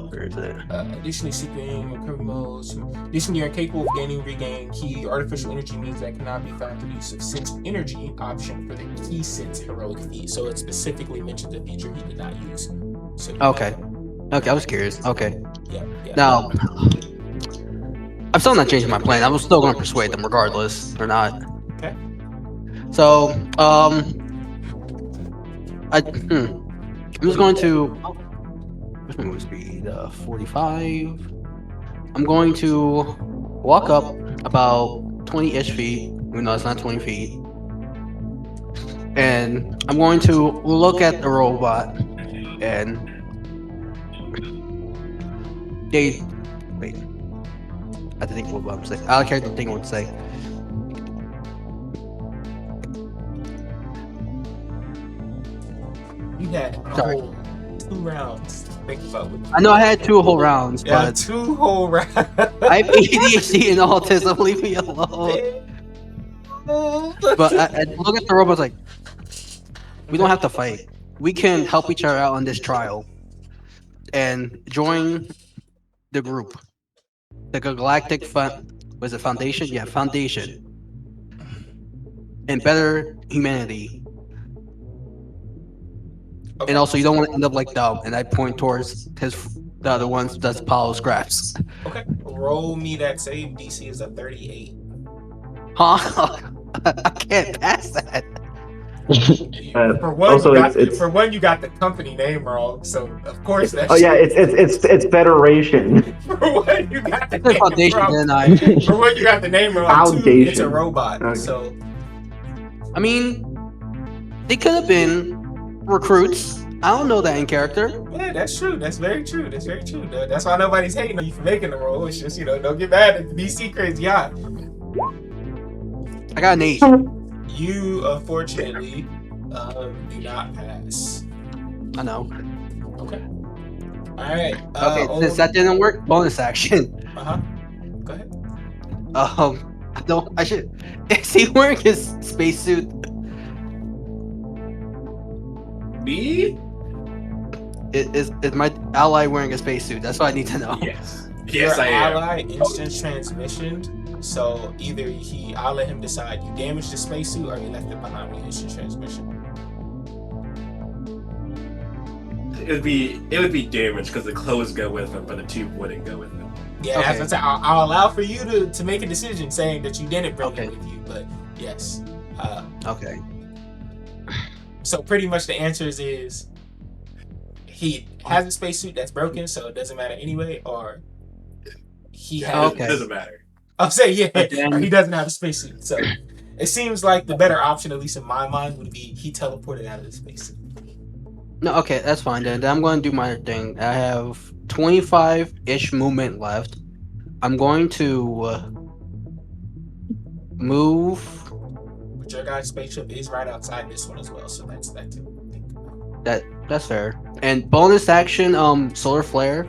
Where is it? Additionally, seeking criminals. Additionally, you're incapable of gaining regain key. Artificial energy means that cannot be found through the use of sense energy option for the key sense heroic feat. So it specifically mentions a feature he did not use. So Okay, I was curious. Okay. Yeah. Now, I'm still not changing my plan. I was still going to persuade them, regardless or not. Okay. So, I'm just going to. What's my move speed? 45. I'm going to walk up about 20-ish feet. Even though it's not 20 feet. And I'm going to look at the robot and. Wait. I have to think what I'm saying. I can't think what to say. You had a whole 2 rounds to think about. I know I had 2 whole rounds, Yeah, but 2 whole rounds. I have ADHD and autism. Leave me alone. But I look at the robots like, we don't have to fight. We can help each other out on this trial and join the group. The Galactic was it Foundation? Yeah, Foundation. And better humanity. Okay. And also, you don't want to end up like Dub. And I point towards the other ones that's Apollo scraps. Okay. Roll me that save. DC is a 38. Huh? I can't pass that. For one, also, you got the company name wrong, so of course that's. Oh yeah, it's Federation. For one, you got the The name Foundation, wrong. then I. For one, you got the name wrong. Foundation. 2, it's a robot. Okay. So I mean, they could have been recruits I don't know that in character. Yeah, that's true. That's very true. That's very true. That's why nobody's hating on you for making the role. It's just, don't get mad at the DC crazy eye. I got an 8. You, unfortunately, do not pass. I know. Okay. Alright. Okay, since that didn't work, bonus action. Uh-huh. Go ahead. I should. Is he wearing his spacesuit? Me? Is my ally wearing a spacesuit? That's what I need to know. Yes. Yes, Your I am. ally instant transmissioned, so either I'll let him decide. You damaged the spacesuit or you left it behind with instant transmission. It would be damaged because the clothes go with them, but the tube wouldn't go with them. Yeah, Okay. as I said, I'll allow for you to make a decision saying that you didn't bring Okay. it with you, but yes. Okay. So pretty much the answer is he has a spacesuit that's broken, so it doesn't matter anyway, or he has. Okay. It doesn't matter. I'll say yeah, Again. or he doesn't have a spacesuit. So it seems like the better option, at least in my mind, would be he teleported out of the spacesuit. No, okay, that's fine then. Then I'm going to do my thing. I have 25-ish movement left. I'm going to move. But your guy's spaceship is right outside this one as well, so that's that too. That's fair. And bonus action, solar flare.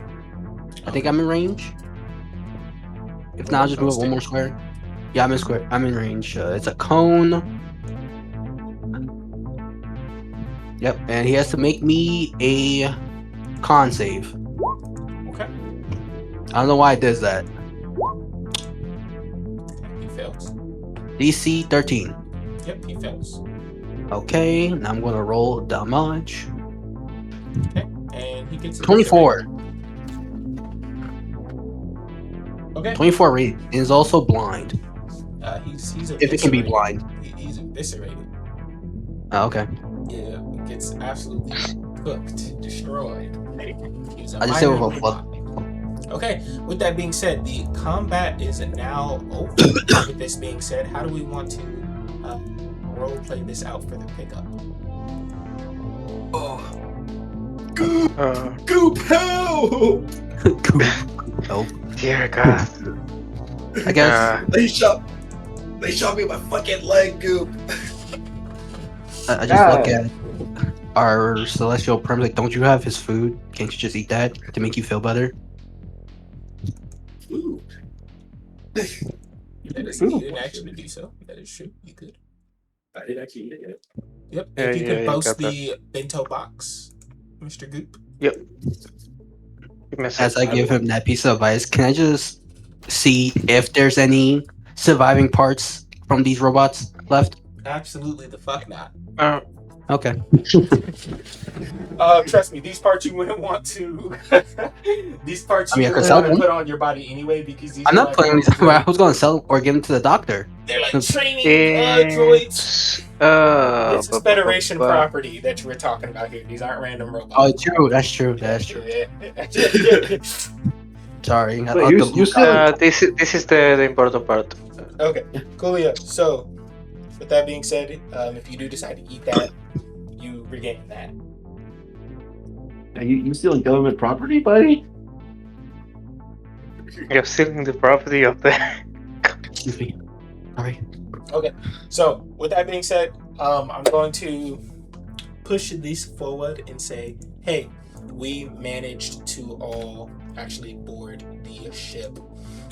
I think I'm in range. If not, I'll just move one more square. Yeah, I'm in square. I'm in range. It's a cone. Yep, and he has to make me a con save. Okay. I don't know why it does that. He fails. DC 13. Yep, he fails. Okay, now I'm gonna roll damage. Okay, and he gets 24. Okay. 24 rate is also blind. He's If it can be eviscerated. blind. He's eviscerated. Oh, okay. Yeah, gets absolutely cooked, destroyed. He's a I just said minor with a blood. robot. Okay, with that being said, the combat is now over. With this being said, how do we want to role play this out for the pickup? Oh. Goop help! Oh, Dear God. I guess They shot me in my fucking leg, Goop. I just look at our celestial perm. Like, don't you have his food? Can't you just eat that to make you feel better? Ooh. That is, you didn't actually do so. That is true. You could. I did actually eat it. Yep. Yeah, If you yeah, could you boast got that. the bento box, Mr. Goop. Give me a As sec. I give him that piece of advice, can I just see if there's any surviving parts from these robots left? Absolutely the fuck not. Okay. Trust me, these parts you wouldn't want to. These parts I mean, you I could wouldn't sell want to them. put on your body anyway because these. I'm are not like, putting these. I was going to sell or give them to the doctor. They're like training droids. This is Federation property that you were talking about here. These aren't random robots. Oh, true. That's true. That's true. Sorry. I Wait, thought you the still- This is the important part. Okay, coolio. So, with that being said, if you do decide to eat that, you regain that. Are you stealing government property, buddy? You're stealing the property of the. Excuse me. Sorry. So, with that being said, I'm going to push this forward and say, hey, we managed to all actually board the ship.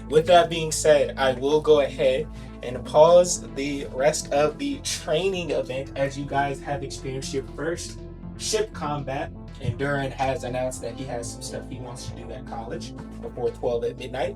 With that being said, I will go ahead and pause the rest of the training event as you guys have experienced your first ship combat. And Duran has announced that he has some stuff he wants to do at college before 12 at midnight.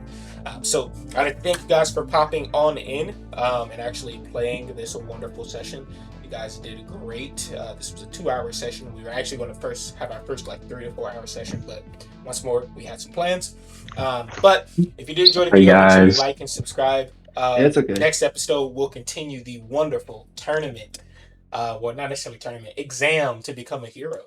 So I thank you guys for popping on in and actually playing this wonderful session. You guys did great. This was a 2-hour session. We were actually going to first have our first like 3 to 4 hour session, but once more we had some plans. But if you did enjoy the Hey, video, make sure you guys. like and subscribe. It's okay. Next episode we'll continue the wonderful tournament. Well, not necessarily tournament, exam to become a hero.